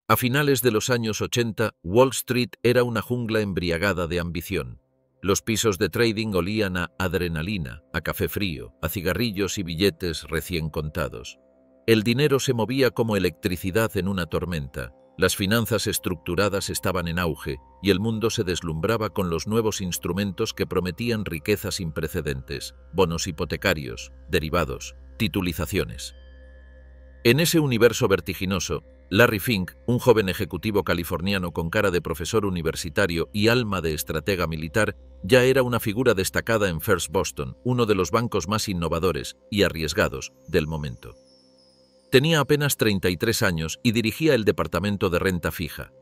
A finales de los años 80, Wall Street era una jungla embriagada de ambición. Los pisos de trading olían a adrenalina, a café frío, a cigarrillos y billetes recién contados. El dinero se movía como electricidad en una tormenta. Las finanzas estructuradas estaban en auge y el mundo se deslumbraba con los nuevos instrumentos que prometían riqueza sin precedentes: bonos hipotecarios, derivados, titulizaciones. En ese universo vertiginoso, Larry Fink, un joven ejecutivo californiano con cara de profesor universitario y alma de estratega militar, ya era una figura destacada en First Boston, uno de los bancos más innovadores y arriesgados del momento. Tenía apenas 33 años y dirigía el departamento de renta fija.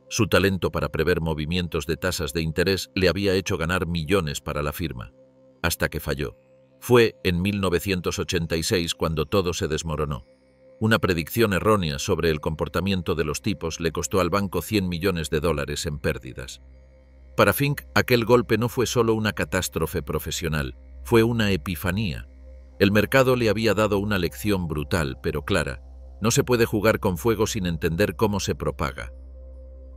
Su talento para prever movimientos de tasas de interés le había hecho ganar millones para la firma. Hasta que falló. Fue en 1986 cuando todo se desmoronó. Una predicción errónea sobre el comportamiento de los tipos le costó al banco $100 millones en pérdidas. Para Fink, aquel golpe no fue solo una catástrofe profesional, fue una epifanía. El mercado le había dado una lección brutal, pero clara. No se puede jugar con fuego sin entender cómo se propaga.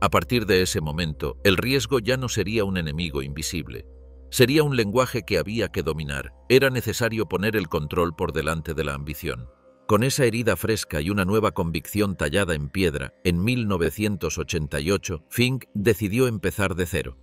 A partir de ese momento, el riesgo ya no sería un enemigo invisible. Sería un lenguaje que había que dominar. Era necesario poner el control por delante de la ambición. Con esa herida fresca y una nueva convicción tallada en piedra, en 1988, Fink decidió empezar de cero.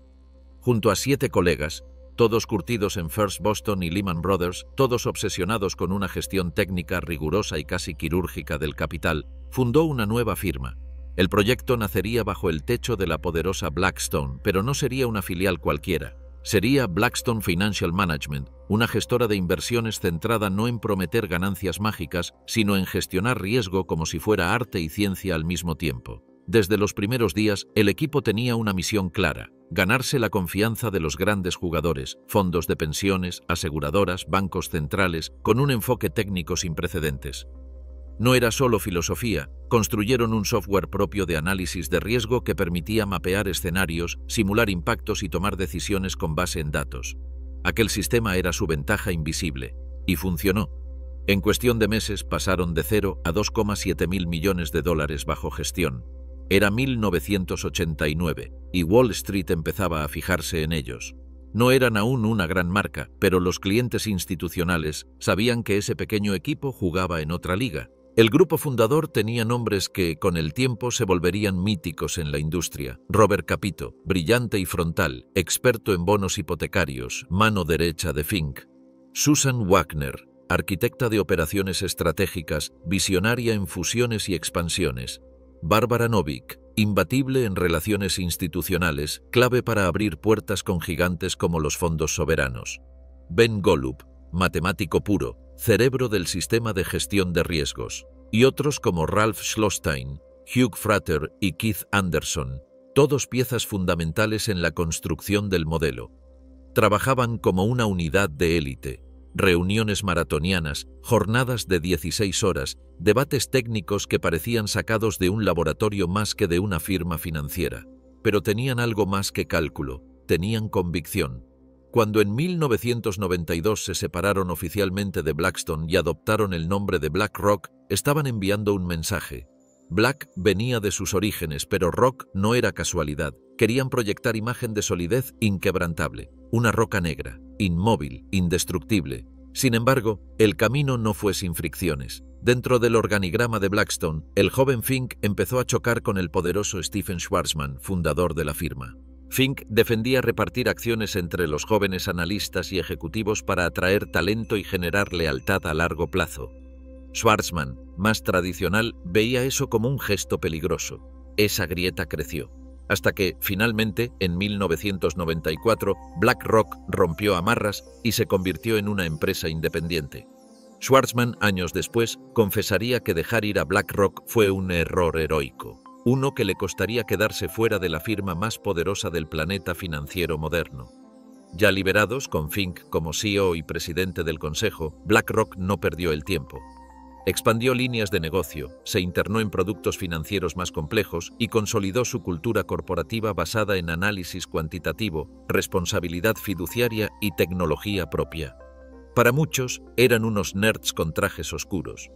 Junto a 7 colegas, todos curtidos en First Boston y Lehman Brothers, todos obsesionados con una gestión técnica rigurosa y casi quirúrgica del capital, fundó una nueva firma. El proyecto nacería bajo el techo de la poderosa Blackstone, pero no sería una filial cualquiera. Sería Blackstone Financial Management, una gestora de inversiones centrada no en prometer ganancias mágicas, sino en gestionar riesgo como si fuera arte y ciencia al mismo tiempo. Desde los primeros días, el equipo tenía una misión clara: ganarse la confianza de los grandes jugadores, fondos de pensiones, aseguradoras, bancos centrales, con un enfoque técnico sin precedentes. No era solo filosofía, construyeron un software propio de análisis de riesgo que permitía mapear escenarios, simular impactos y tomar decisiones con base en datos. Aquel sistema era su ventaja invisible, y funcionó. En cuestión de meses pasaron de 0 a $2,7 mil millones bajo gestión. Era 1989, y Wall Street empezaba a fijarse en ellos. No eran aún una gran marca, pero los clientes institucionales sabían que ese pequeño equipo jugaba en otra liga. El grupo fundador tenía nombres que, con el tiempo, se volverían míticos en la industria. Robert Capito, brillante y frontal, experto en bonos hipotecarios, mano derecha de Fink. Susan Wagner, arquitecta de operaciones estratégicas, visionaria en fusiones y expansiones. Barbara Novick, imbatible en relaciones institucionales, clave para abrir puertas con gigantes como los fondos soberanos. Ben Golub, matemático puro, cerebro del sistema de gestión de riesgos, y otros como Ralph Schlossstein, Hugh Frater y Keith Anderson, todos piezas fundamentales en la construcción del modelo. Trabajaban como una unidad de élite, reuniones maratonianas, jornadas de 16 horas, debates técnicos que parecían sacados de un laboratorio más que de una firma financiera. Pero tenían algo más que cálculo, tenían convicción. Cuando en 1992 se separaron oficialmente de Blackstone y adoptaron el nombre de BlackRock, estaban enviando un mensaje. Black venía de sus orígenes, pero Rock no era casualidad. Querían proyectar imagen de solidez inquebrantable, una roca negra, inmóvil, indestructible. Sin embargo, el camino no fue sin fricciones. Dentro del organigrama de Blackstone, el joven Fink empezó a chocar con el poderoso Stephen Schwarzman, fundador de la firma. Fink defendía repartir acciones entre los jóvenes analistas y ejecutivos para atraer talento y generar lealtad a largo plazo. Schwarzman, más tradicional, veía eso como un gesto peligroso. Esa grieta creció, hasta que, finalmente, en 1994, BlackRock rompió amarras y se convirtió en una empresa independiente. Schwarzman, años después, confesaría que dejar ir a BlackRock fue un error heroico. Uno que le costaría quedarse fuera de la firma más poderosa del planeta financiero moderno. Ya liberados, con Fink como CEO y presidente del consejo, BlackRock no perdió el tiempo. Expandió líneas de negocio, se internó en productos financieros más complejos y consolidó su cultura corporativa basada en análisis cuantitativo, responsabilidad fiduciaria y tecnología propia. Para muchos, eran unos nerds con trajes oscuros,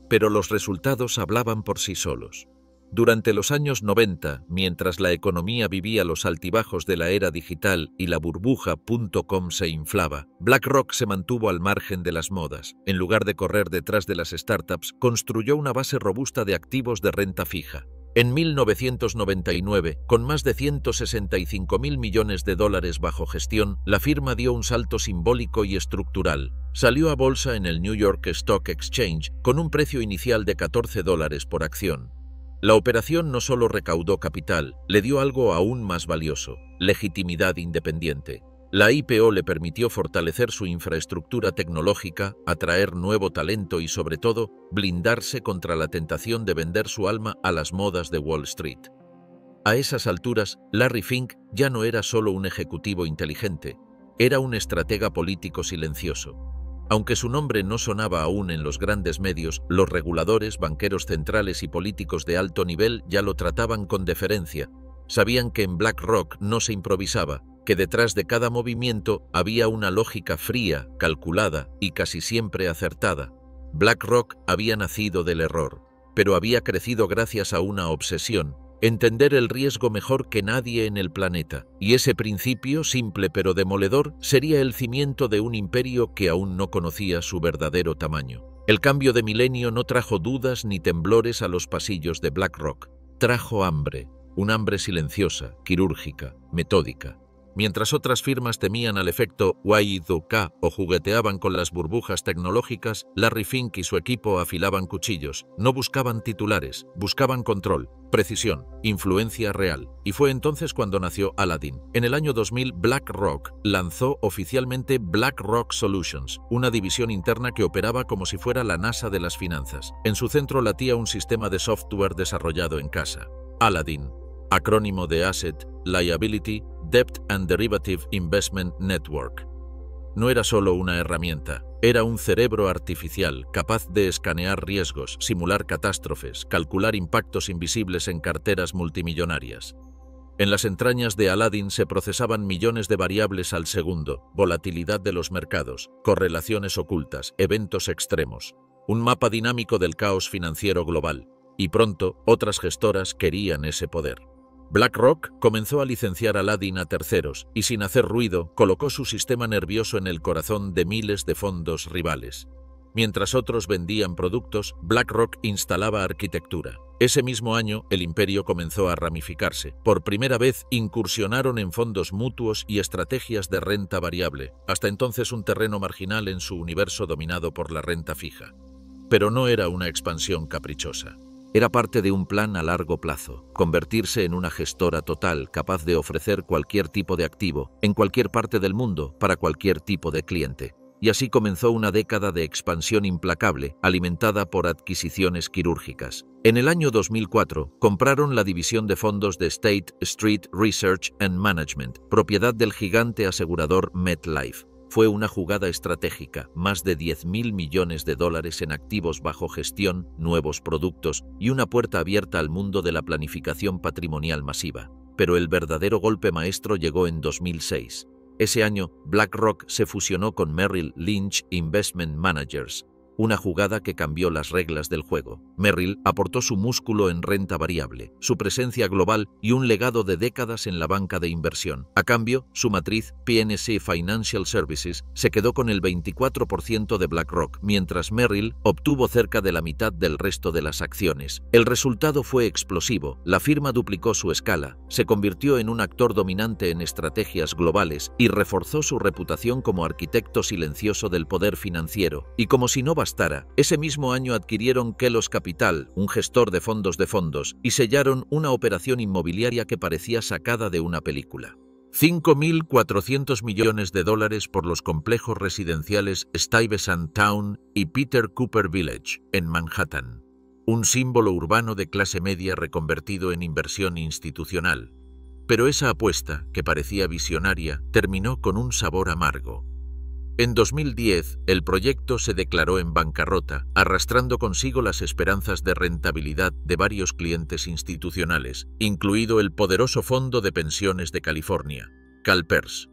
pero los resultados hablaban por sí solos. Durante los años 90, mientras la economía vivía los altibajos de la era digital y la burbuja.com se inflaba, BlackRock se mantuvo al margen de las modas. En lugar de correr detrás de las startups, construyó una base robusta de activos de renta fija. En 1999, con más de 165.000 millones de dólares bajo gestión, la firma dio un salto simbólico y estructural. Salió a bolsa en el New York Stock Exchange con un precio inicial de $14 por acción. La operación no solo recaudó capital, le dio algo aún más valioso: legitimidad independiente. La IPO le permitió fortalecer su infraestructura tecnológica, atraer nuevo talento y, sobre todo, blindarse contra la tentación de vender su alma a las modas de Wall Street. A esas alturas, Larry Fink ya no era solo un ejecutivo inteligente, era un estratega político silencioso. Aunque su nombre no sonaba aún en los grandes medios, los reguladores, banqueros centrales y políticos de alto nivel ya lo trataban con deferencia. Sabían que en BlackRock no se improvisaba, que detrás de cada movimiento había una lógica fría, calculada y casi siempre acertada. BlackRock había nacido del error, pero había crecido gracias a una obsesión: entender el riesgo mejor que nadie en el planeta. Y ese principio, simple pero demoledor, sería el cimiento de un imperio que aún no conocía su verdadero tamaño. El cambio de milenio no trajo dudas ni temblores a los pasillos de BlackRock. Trajo hambre, un hambre silenciosa, quirúrgica, metódica. Mientras otras firmas temían al efecto Y2K o jugueteaban con las burbujas tecnológicas, Larry Fink y su equipo afilaban cuchillos. No buscaban titulares, buscaban control, precisión, influencia real. Y fue entonces cuando nació Aladdin. En el año 2000, BlackRock lanzó oficialmente BlackRock Solutions, una división interna que operaba como si fuera la NASA de las finanzas. En su centro latía un sistema de software desarrollado en casa. Aladdin, acrónimo de Asset, Liability, Debt and Derivative Investment Network. No era solo una herramienta, era un cerebro artificial capaz de escanear riesgos, simular catástrofes, calcular impactos invisibles en carteras multimillonarias. En las entrañas de Aladdin se procesaban millones de variables al segundo: volatilidad de los mercados, correlaciones ocultas, eventos extremos, un mapa dinámico del caos financiero global. Y pronto, otras gestoras querían ese poder. BlackRock comenzó a licenciar Aladdin a terceros y, sin hacer ruido, colocó su sistema nervioso en el corazón de miles de fondos rivales. Mientras otros vendían productos, BlackRock instalaba arquitectura. Ese mismo año, el imperio comenzó a ramificarse. Por primera vez, incursionaron en fondos mutuos y estrategias de renta variable, hasta entonces un terreno marginal en su universo dominado por la renta fija. Pero no era una expansión caprichosa. Era parte de un plan a largo plazo: convertirse en una gestora total capaz de ofrecer cualquier tipo de activo, en cualquier parte del mundo, para cualquier tipo de cliente. Y así comenzó una década de expansión implacable, alimentada por adquisiciones quirúrgicas. En el año 2004, compraron la división de fondos de State Street Research and Management, propiedad del gigante asegurador MetLife. Fue una jugada estratégica: más de 10.000 millones de dólares en activos bajo gestión, nuevos productos y una puerta abierta al mundo de la planificación patrimonial masiva. Pero el verdadero golpe maestro llegó en 2006. Ese año, BlackRock se fusionó con Merrill Lynch Investment Managers, una jugada que cambió las reglas del juego. Merrill aportó su músculo en renta variable, su presencia global y un legado de décadas en la banca de inversión. A cambio, su matriz, PNC Financial Services, se quedó con el 24% de BlackRock, mientras Merrill obtuvo cerca de la mitad del resto de las acciones. El resultado fue explosivo: la firma duplicó su escala, se convirtió en un actor dominante en estrategias globales y reforzó su reputación como arquitecto silencioso del poder financiero. Y como si no bastara, ese mismo año adquirieron Kelos Capital, un gestor de fondos, y sellaron una operación inmobiliaria que parecía sacada de una película. 5.400 millones de dólares por los complejos residenciales Stuyvesant Town y Peter Cooper Village, en Manhattan. Un símbolo urbano de clase media reconvertido en inversión institucional. Pero esa apuesta, que parecía visionaria, terminó con un sabor amargo. En 2010, el proyecto se declaró en bancarrota, arrastrando consigo las esperanzas de rentabilidad de varios clientes institucionales, incluido el poderoso Fondo de Pensiones de California, CalPERS.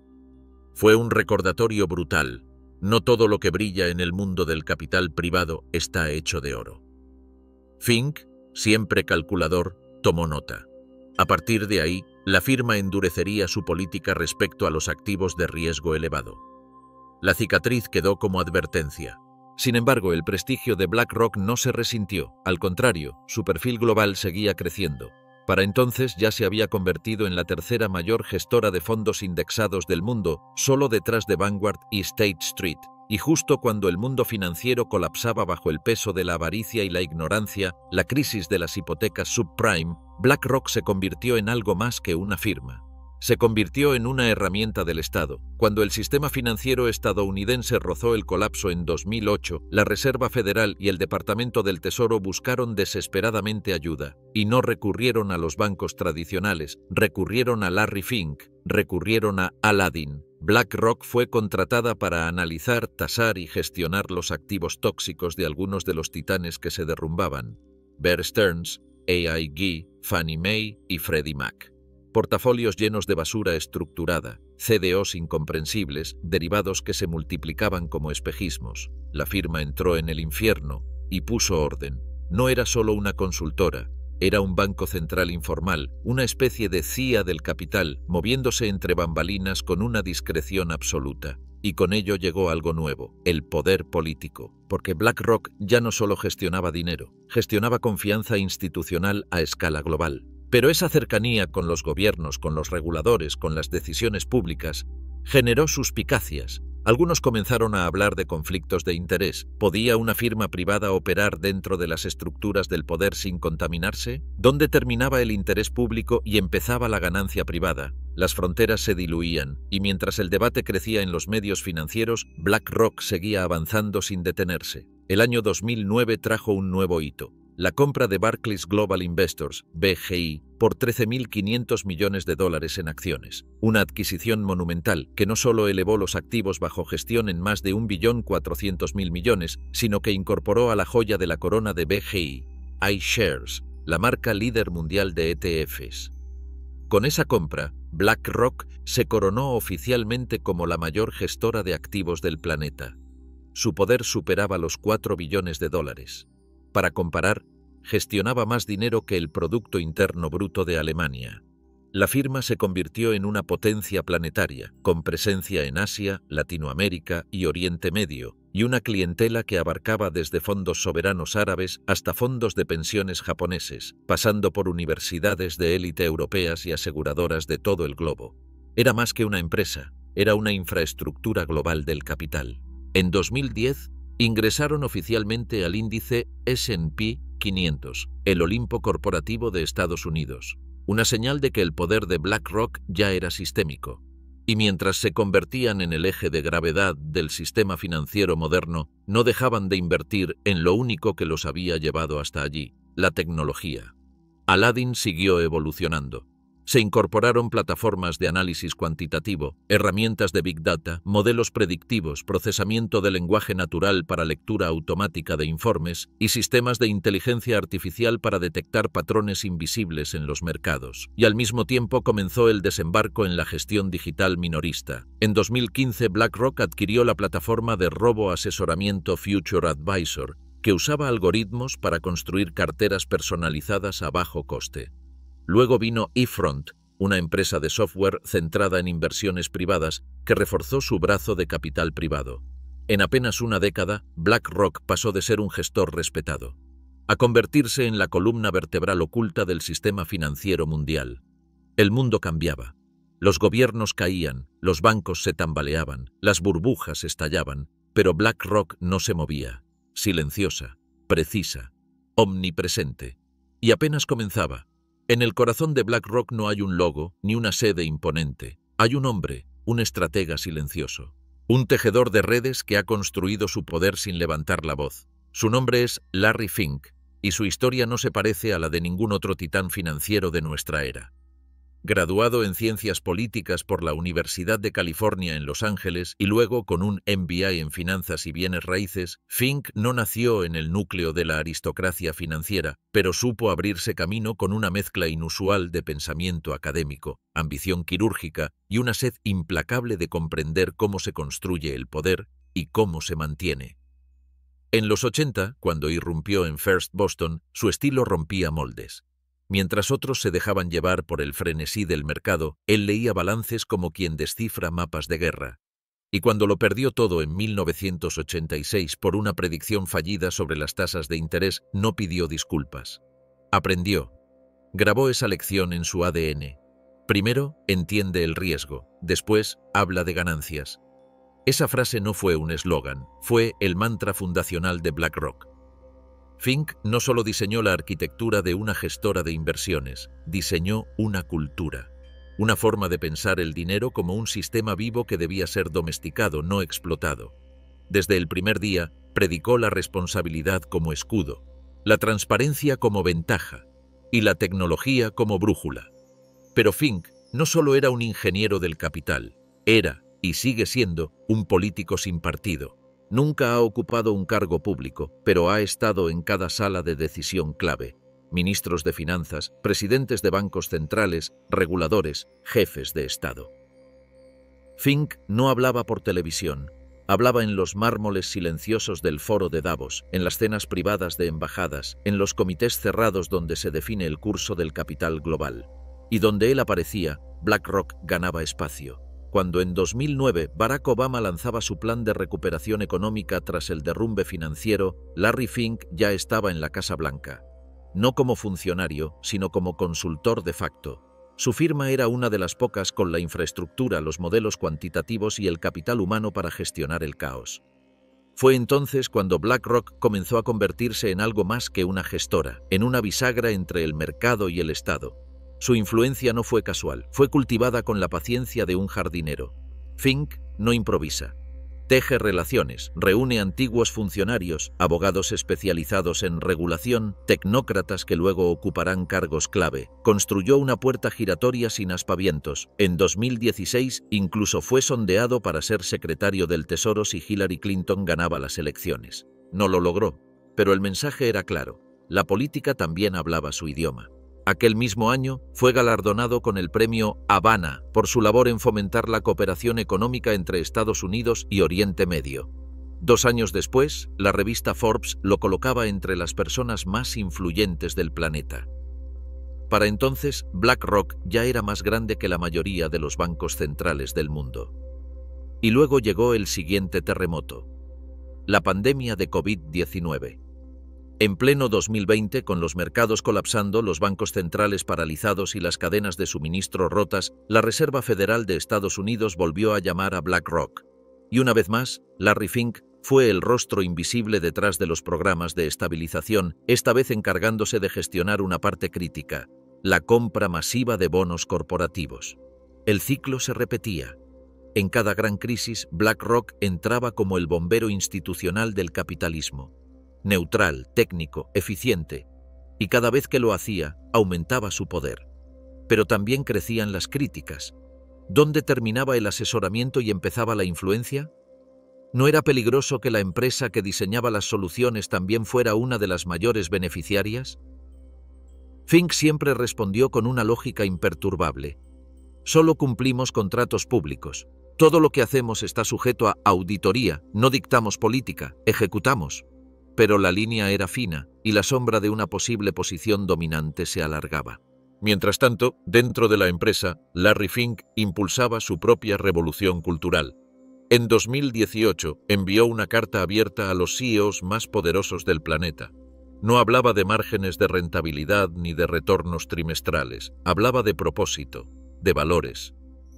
Fue un recordatorio brutal: no todo lo que brilla en el mundo del capital privado está hecho de oro. Fink, siempre calculador, tomó nota. A partir de ahí, la firma endurecería su política respecto a los activos de riesgo elevado. La cicatriz quedó como advertencia. Sin embargo, el prestigio de BlackRock no se resintió. Al contrario, su perfil global seguía creciendo. Para entonces ya se había convertido en la tercera mayor gestora de fondos indexados del mundo, solo detrás de Vanguard y State Street. Y justo cuando el mundo financiero colapsaba bajo el peso de la avaricia y la ignorancia, la crisis de las hipotecas subprime, BlackRock se convirtió en algo más que una firma. Se convirtió en una herramienta del Estado. Cuando el sistema financiero estadounidense rozó el colapso en 2008, la Reserva Federal y el Departamento del Tesoro buscaron desesperadamente ayuda, y no recurrieron a los bancos tradicionales, recurrieron a Larry Fink, recurrieron a Aladdin. BlackRock fue contratada para analizar, tasar y gestionar los activos tóxicos de algunos de los titanes que se derrumbaban: Bear Stearns, AIG, Fannie Mae y Freddie Mac. Portafolios llenos de basura estructurada, CDOs incomprensibles, derivados que se multiplicaban como espejismos. La firma entró en el infierno y puso orden. No era solo una consultora, era un banco central informal, una especie de CIA del capital, moviéndose entre bambalinas con una discreción absoluta. Y con ello llegó algo nuevo, el poder político, porque BlackRock ya no solo gestionaba dinero, gestionaba confianza institucional a escala global. Pero esa cercanía con los gobiernos, con los reguladores, con las decisiones públicas, generó suspicacias. Algunos comenzaron a hablar de conflictos de interés. ¿Podía una firma privada operar dentro de las estructuras del poder sin contaminarse? ¿Dónde terminaba el interés público y empezaba la ganancia privada? Las fronteras se diluían, y mientras el debate crecía en los medios financieros, BlackRock seguía avanzando sin detenerse. El año 2009 trajo un nuevo hito: la compra de Barclays Global Investors, BGI, por $13.500 millones en acciones. Una adquisición monumental que no solo elevó los activos bajo gestión en más de $1.4 billion, sino que incorporó a la joya de la corona de BGI, iShares, la marca líder mundial de ETFs. Con esa compra, BlackRock se coronó oficialmente como la mayor gestora de activos del planeta. Su poder superaba los $4 billones. Para comparar, gestionaba más dinero que el Producto Interno Bruto de Alemania. La firma se convirtió en una potencia planetaria, con presencia en Asia, Latinoamérica y Oriente Medio, y una clientela que abarcaba desde fondos soberanos árabes hasta fondos de pensiones japoneses, pasando por universidades de élite europeas y aseguradoras de todo el globo. Era más que una empresa, era una infraestructura global del capital. En 2010, ingresaron oficialmente al índice S&P 500, el Olimpo corporativo de Estados Unidos, una señal de que el poder de BlackRock ya era sistémico. Y mientras se convertían en el eje de gravedad del sistema financiero moderno, no dejaban de invertir en lo único que los había llevado hasta allí: la tecnología. Aladdin siguió evolucionando. Se incorporaron plataformas de análisis cuantitativo, herramientas de Big Data, modelos predictivos, procesamiento de lenguaje natural para lectura automática de informes y sistemas de inteligencia artificial para detectar patrones invisibles en los mercados. Y al mismo tiempo comenzó el desembarco en la gestión digital minorista. En 2015, BlackRock adquirió la plataforma de robo-asesoramiento Future Advisor, que usaba algoritmos para construir carteras personalizadas a bajo coste. Luego vino eFront, una empresa de software centrada en inversiones privadas que reforzó su brazo de capital privado. En apenas una década, BlackRock pasó de ser un gestor respetado a convertirse en la columna vertebral oculta del sistema financiero mundial. El mundo cambiaba. Los gobiernos caían, los bancos se tambaleaban, las burbujas estallaban, pero BlackRock no se movía. Silenciosa, precisa, omnipresente. Y apenas comenzaba. En el corazón de BlackRock no hay un logo ni una sede imponente. Hay un hombre, un estratega silencioso, un tejedor de redes que ha construido su poder sin levantar la voz. Su nombre es Larry Fink, y su historia no se parece a la de ningún otro titán financiero de nuestra era. Graduado en Ciencias Políticas por la Universidad de California en Los Ángeles y luego con un MBA en Finanzas y Bienes Raíces, Fink no nació en el núcleo de la aristocracia financiera, pero supo abrirse camino con una mezcla inusual de pensamiento académico, ambición quirúrgica y una sed implacable de comprender cómo se construye el poder y cómo se mantiene. En los 80, cuando irrumpió en First Boston, su estilo rompía moldes. Mientras otros se dejaban llevar por el frenesí del mercado, él leía balances como quien descifra mapas de guerra. Y cuando lo perdió todo en 1986 por una predicción fallida sobre las tasas de interés, no pidió disculpas. Aprendió. Grabó esa lección en su ADN. Primero, entiende el riesgo. Después, habla de ganancias. Esa frase no fue un eslogan, fue el mantra fundacional de BlackRock. Fink no solo diseñó la arquitectura de una gestora de inversiones, diseñó una cultura. Una forma de pensar el dinero como un sistema vivo que debía ser domesticado, no explotado. Desde el primer día, predicó la responsabilidad como escudo, la transparencia como ventaja y la tecnología como brújula. Pero Fink no solo era un ingeniero del capital, era, y sigue siendo, un político sin partido. Nunca ha ocupado un cargo público, pero ha estado en cada sala de decisión clave. Ministros de finanzas, presidentes de bancos centrales, reguladores, jefes de Estado. Fink no hablaba por televisión, hablaba en los mármoles silenciosos del foro de Davos, en las cenas privadas de embajadas, en los comités cerrados donde se define el curso del capital global. Y donde él aparecía, BlackRock ganaba espacio. Cuando en 2009 Barack Obama lanzaba su plan de recuperación económica tras el derrumbe financiero, Larry Fink ya estaba en la Casa Blanca. No como funcionario, sino como consultor de facto. Su firma era una de las pocas con la infraestructura, los modelos cuantitativos y el capital humano para gestionar el caos. Fue entonces cuando BlackRock comenzó a convertirse en algo más que una gestora, en una bisagra entre el mercado y el Estado. Su influencia no fue casual, fue cultivada con la paciencia de un jardinero. Fink no improvisa. Teje relaciones, reúne antiguos funcionarios, abogados especializados en regulación, tecnócratas que luego ocuparán cargos clave. Construyó una puerta giratoria sin aspavientos. En 2016 incluso fue sondeado para ser secretario del Tesoro si Hillary Clinton ganaba las elecciones. No lo logró, pero el mensaje era claro. La política también hablaba su idioma. Aquel mismo año fue galardonado con el premio Habana por su labor en fomentar la cooperación económica entre Estados Unidos y Oriente Medio. 2 años después, la revista Forbes lo colocaba entre las personas más influyentes del planeta. Para entonces, BlackRock ya era más grande que la mayoría de los bancos centrales del mundo. Y luego llegó el siguiente terremoto, la pandemia de COVID-19. En pleno 2020, con los mercados colapsando, los bancos centrales paralizados y las cadenas de suministro rotas, la Reserva Federal de Estados Unidos volvió a llamar a BlackRock. Y una vez más, Larry Fink fue el rostro invisible detrás de los programas de estabilización, esta vez encargándose de gestionar una parte crítica, la compra masiva de bonos corporativos. El ciclo se repetía. En cada gran crisis, BlackRock entraba como el bombero institucional del capitalismo. Neutral, técnico, eficiente, y cada vez que lo hacía, aumentaba su poder. Pero también crecían las críticas. ¿Dónde terminaba el asesoramiento y empezaba la influencia? ¿No era peligroso que la empresa que diseñaba las soluciones también fuera una de las mayores beneficiarias? Fink siempre respondió con una lógica imperturbable. Solo cumplimos contratos públicos. Todo lo que hacemos está sujeto a auditoría, no dictamos política, ejecutamos. Pero la línea era fina y la sombra de una posible posición dominante se alargaba. Mientras tanto, dentro de la empresa, Larry Fink impulsaba su propia revolución cultural. En 2018 envió una carta abierta a los CEOs más poderosos del planeta. No hablaba de márgenes de rentabilidad ni de retornos trimestrales, hablaba de propósito, de valores,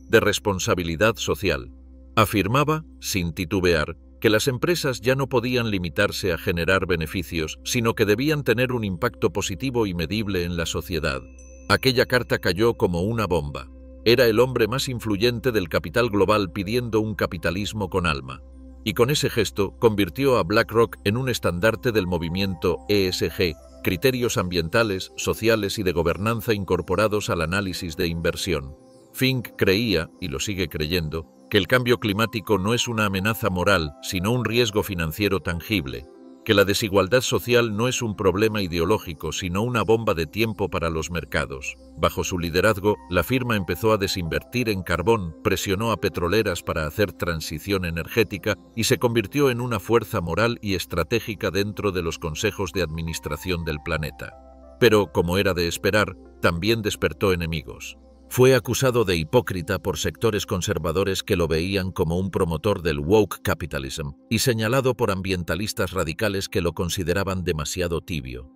de responsabilidad social. Afirmaba, sin titubear, que las empresas ya no podían limitarse a generar beneficios, sino que debían tener un impacto positivo y medible en la sociedad. Aquella carta cayó como una bomba. Era el hombre más influyente del capital global pidiendo un capitalismo con alma. Y con ese gesto convirtió a BlackRock en un estandarte del movimiento ESG, criterios ambientales, sociales y de gobernanza incorporados al análisis de inversión. Fink creía, y lo sigue creyendo, que el cambio climático no es una amenaza moral, sino un riesgo financiero tangible, que la desigualdad social no es un problema ideológico, sino una bomba de tiempo para los mercados. Bajo su liderazgo, la firma empezó a desinvertir en carbón, presionó a petroleras para hacer transición energética y se convirtió en una fuerza moral y estratégica dentro de los consejos de administración del planeta. Pero, como era de esperar, también despertó enemigos. Fue acusado de hipócrita por sectores conservadores que lo veían como un promotor del woke capitalism y señalado por ambientalistas radicales que lo consideraban demasiado tibio.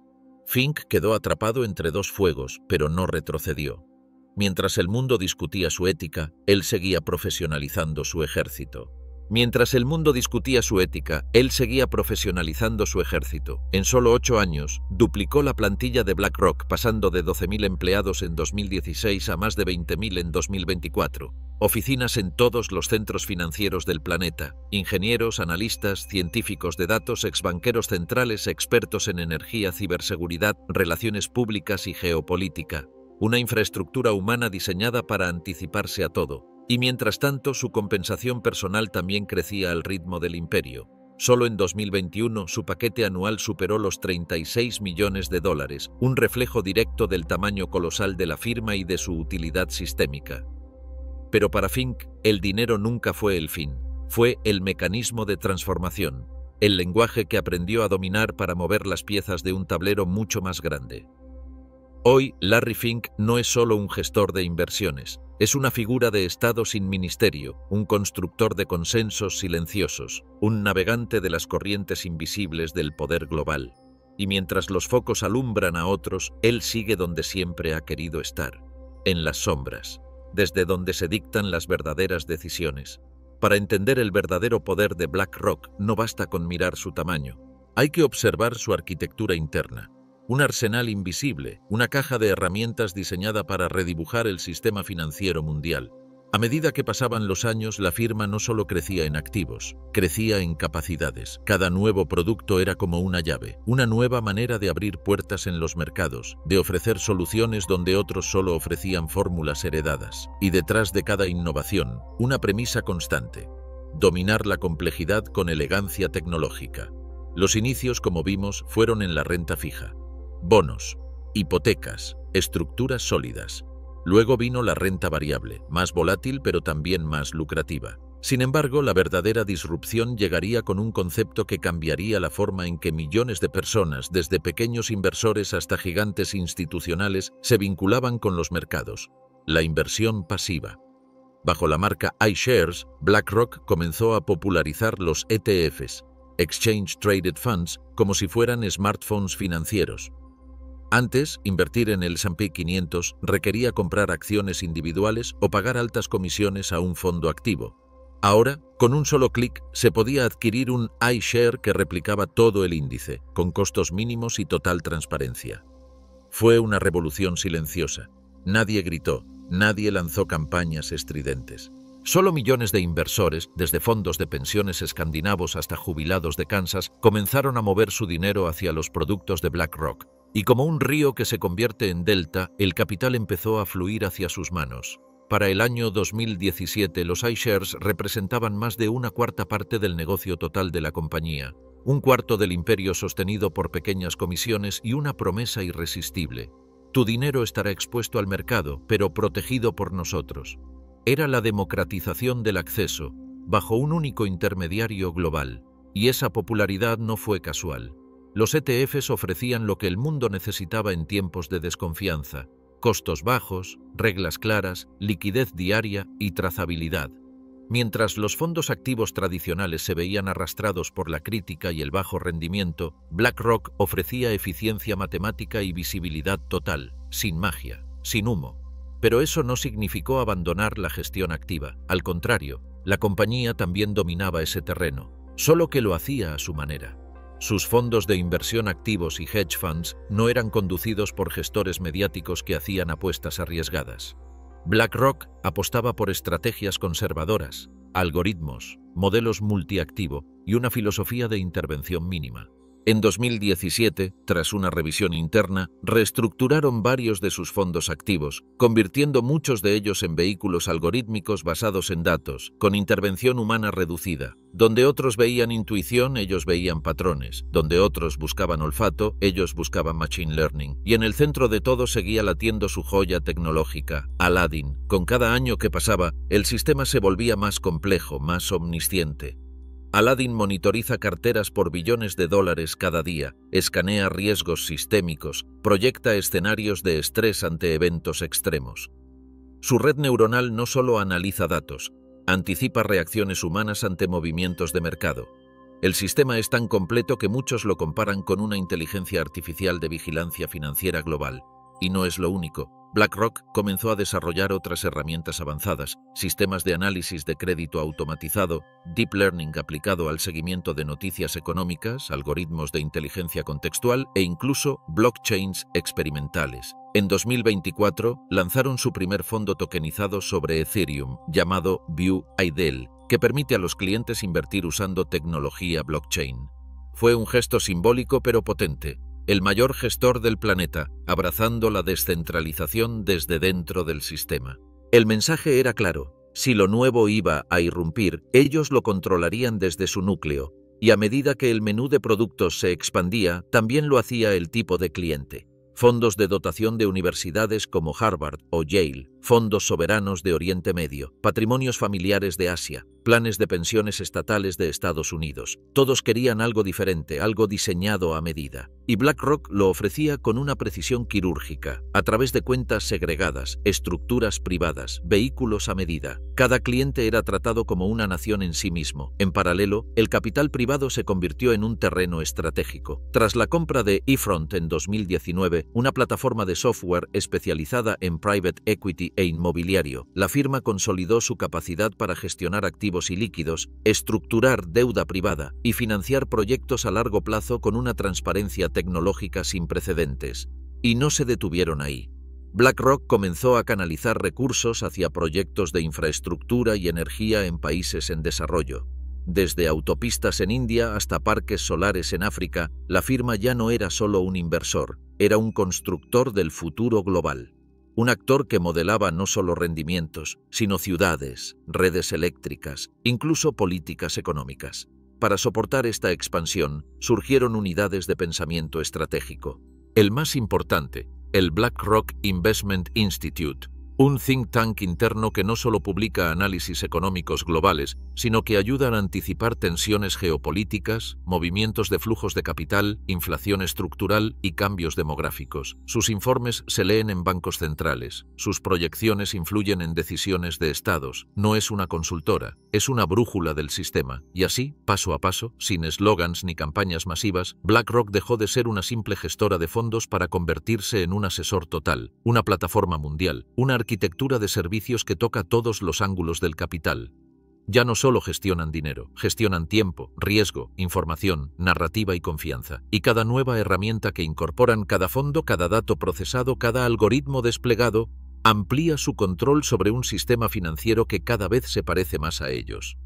Fink quedó atrapado entre dos fuegos, pero no retrocedió. Mientras el mundo discutía su ética, él seguía profesionalizando su ejército. En solo 8 años, duplicó la plantilla de BlackRock, pasando de 12.000 empleados en 2016 a más de 20.000 en 2024. Oficinas en todos los centros financieros del planeta, ingenieros, analistas, científicos de datos, exbanqueros centrales, expertos en energía, ciberseguridad, relaciones públicas y geopolítica. Una infraestructura humana diseñada para anticiparse a todo. Y mientras tanto, su compensación personal también crecía al ritmo del imperio. Solo en 2021, su paquete anual superó los $36 millones, un reflejo directo del tamaño colosal de la firma y de su utilidad sistémica. Pero para Fink, el dinero nunca fue el fin. Fue el mecanismo de transformación, el lenguaje que aprendió a dominar para mover las piezas de un tablero mucho más grande. Hoy, Larry Fink no es solo un gestor de inversiones. Es una figura de Estado sin ministerio, un constructor de consensos silenciosos, un navegante de las corrientes invisibles del poder global. Y mientras los focos alumbran a otros, él sigue donde siempre ha querido estar, en las sombras, desde donde se dictan las verdaderas decisiones. Para entender el verdadero poder de BlackRock no basta con mirar su tamaño. Hay que observar su arquitectura interna. Un arsenal invisible, una caja de herramientas diseñada para redibujar el sistema financiero mundial. A medida que pasaban los años, la firma no solo crecía en activos, crecía en capacidades. Cada nuevo producto era como una llave, una nueva manera de abrir puertas en los mercados, de ofrecer soluciones donde otros solo ofrecían fórmulas heredadas. Y detrás de cada innovación, una premisa constante: dominar la complejidad con elegancia tecnológica. Los inicios, como vimos, fueron en la renta fija. Bonos, hipotecas, estructuras sólidas. Luego vino la renta variable, más volátil pero también más lucrativa. Sin embargo, la verdadera disrupción llegaría con un concepto que cambiaría la forma en que millones de personas, desde pequeños inversores hasta gigantes institucionales, se vinculaban con los mercados: la inversión pasiva. Bajo la marca iShares, BlackRock comenzó a popularizar los ETFs, Exchange Traded Funds, como si fueran smartphones financieros. Antes, invertir en el S&P 500 requería comprar acciones individuales o pagar altas comisiones a un fondo activo. Ahora, con un solo clic, se podía adquirir un iShare que replicaba todo el índice, con costos mínimos y total transparencia. Fue una revolución silenciosa. Nadie gritó, nadie lanzó campañas estridentes. Solo millones de inversores, desde fondos de pensiones escandinavos hasta jubilados de Kansas, comenzaron a mover su dinero hacia los productos de BlackRock. Y como un río que se convierte en delta, el capital empezó a fluir hacia sus manos. Para el año 2017, los iShares representaban más de 1/4 parte del negocio total de la compañía, 1/4 del imperio sostenido por pequeñas comisiones y una promesa irresistible: tu dinero estará expuesto al mercado, pero protegido por nosotros. Era la democratización del acceso, bajo un único intermediario global, y esa popularidad no fue casual. Los ETFs ofrecían lo que el mundo necesitaba en tiempos de desconfianza: costos bajos, reglas claras, liquidez diaria y trazabilidad. Mientras los fondos activos tradicionales se veían arrastrados por la crítica y el bajo rendimiento, BlackRock ofrecía eficiencia matemática y visibilidad total, sin magia, sin humo. Pero eso no significó abandonar la gestión activa. Al contrario, la compañía también dominaba ese terreno, solo que lo hacía a su manera. Sus fondos de inversión activos y hedge funds no eran conducidos por gestores mediáticos que hacían apuestas arriesgadas. BlackRock apostaba por estrategias conservadoras, algoritmos, modelos multiactivo y una filosofía de intervención mínima. En 2017, tras una revisión interna, reestructuraron varios de sus fondos activos, convirtiendo muchos de ellos en vehículos algorítmicos basados en datos, con intervención humana reducida. Donde otros veían intuición, ellos veían patrones. Donde otros buscaban olfato, ellos buscaban machine learning. Y en el centro de todo seguía latiendo su joya tecnológica, Aladdin. Con cada año que pasaba, el sistema se volvía más complejo, más omnisciente. Aladdin monitoriza carteras por billones de dólares cada día, escanea riesgos sistémicos, proyecta escenarios de estrés ante eventos extremos. Su red neuronal no solo analiza datos, anticipa reacciones humanas ante movimientos de mercado. El sistema es tan completo que muchos lo comparan con una inteligencia artificial de vigilancia financiera global. Y no es lo único. BlackRock comenzó a desarrollar otras herramientas avanzadas, sistemas de análisis de crédito automatizado, deep learning aplicado al seguimiento de noticias económicas, algoritmos de inteligencia contextual e incluso blockchains experimentales. En 2024 lanzaron su primer fondo tokenizado sobre Ethereum, llamado View IDEL, que permite a los clientes invertir usando tecnología blockchain. Fue un gesto simbólico pero potente. El mayor gestor del planeta, abrazando la descentralización desde dentro del sistema. El mensaje era claro: si lo nuevo iba a irrumpir, ellos lo controlarían desde su núcleo, y a medida que el menú de productos se expandía, también lo hacía el tipo de cliente. Fondos de dotación de universidades como Harvard o Yale, fondos soberanos de Oriente Medio, patrimonios familiares de Asia, planes de pensiones estatales de Estados Unidos. Todos querían algo diferente, algo diseñado a medida. Y BlackRock lo ofrecía con una precisión quirúrgica, a través de cuentas segregadas, estructuras privadas, vehículos a medida. Cada cliente era tratado como una nación en sí mismo. En paralelo, el capital privado se convirtió en un terreno estratégico. Tras la compra de eFront en 2019, una plataforma de software especializada en private equity e inmobiliario, la firma consolidó su capacidad para gestionar activos ilíquidos, estructurar deuda privada y financiar proyectos a largo plazo con una transparencia tecnológica sin precedentes. Y no se detuvieron ahí. BlackRock comenzó a canalizar recursos hacia proyectos de infraestructura y energía en países en desarrollo. Desde autopistas en India hasta parques solares en África, la firma ya no era solo un inversor, era un constructor del futuro global. Un actor que modelaba no solo rendimientos, sino ciudades, redes eléctricas, incluso políticas económicas. Para soportar esta expansión, surgieron unidades de pensamiento estratégico. El más importante, el BlackRock Investment Institute, un think tank interno que no solo publica análisis económicos globales, sino que ayuda a anticipar tensiones geopolíticas, movimientos de flujos de capital, inflación estructural y cambios demográficos. Sus informes se leen en bancos centrales, sus proyecciones influyen en decisiones de estados. No es una consultora, es una brújula del sistema. Y así, paso a paso, sin eslogans ni campañas masivas, BlackRock dejó de ser una simple gestora de fondos para convertirse en un asesor total, una plataforma mundial, una arquitectura de servicios que toca todos los ángulos del capital. Ya no solo gestionan dinero, gestionan tiempo, riesgo, información, narrativa y confianza. Y cada nueva herramienta que incorporan, cada fondo, cada dato procesado, cada algoritmo desplegado, amplía su control sobre un sistema financiero que cada vez se parece más a ellos.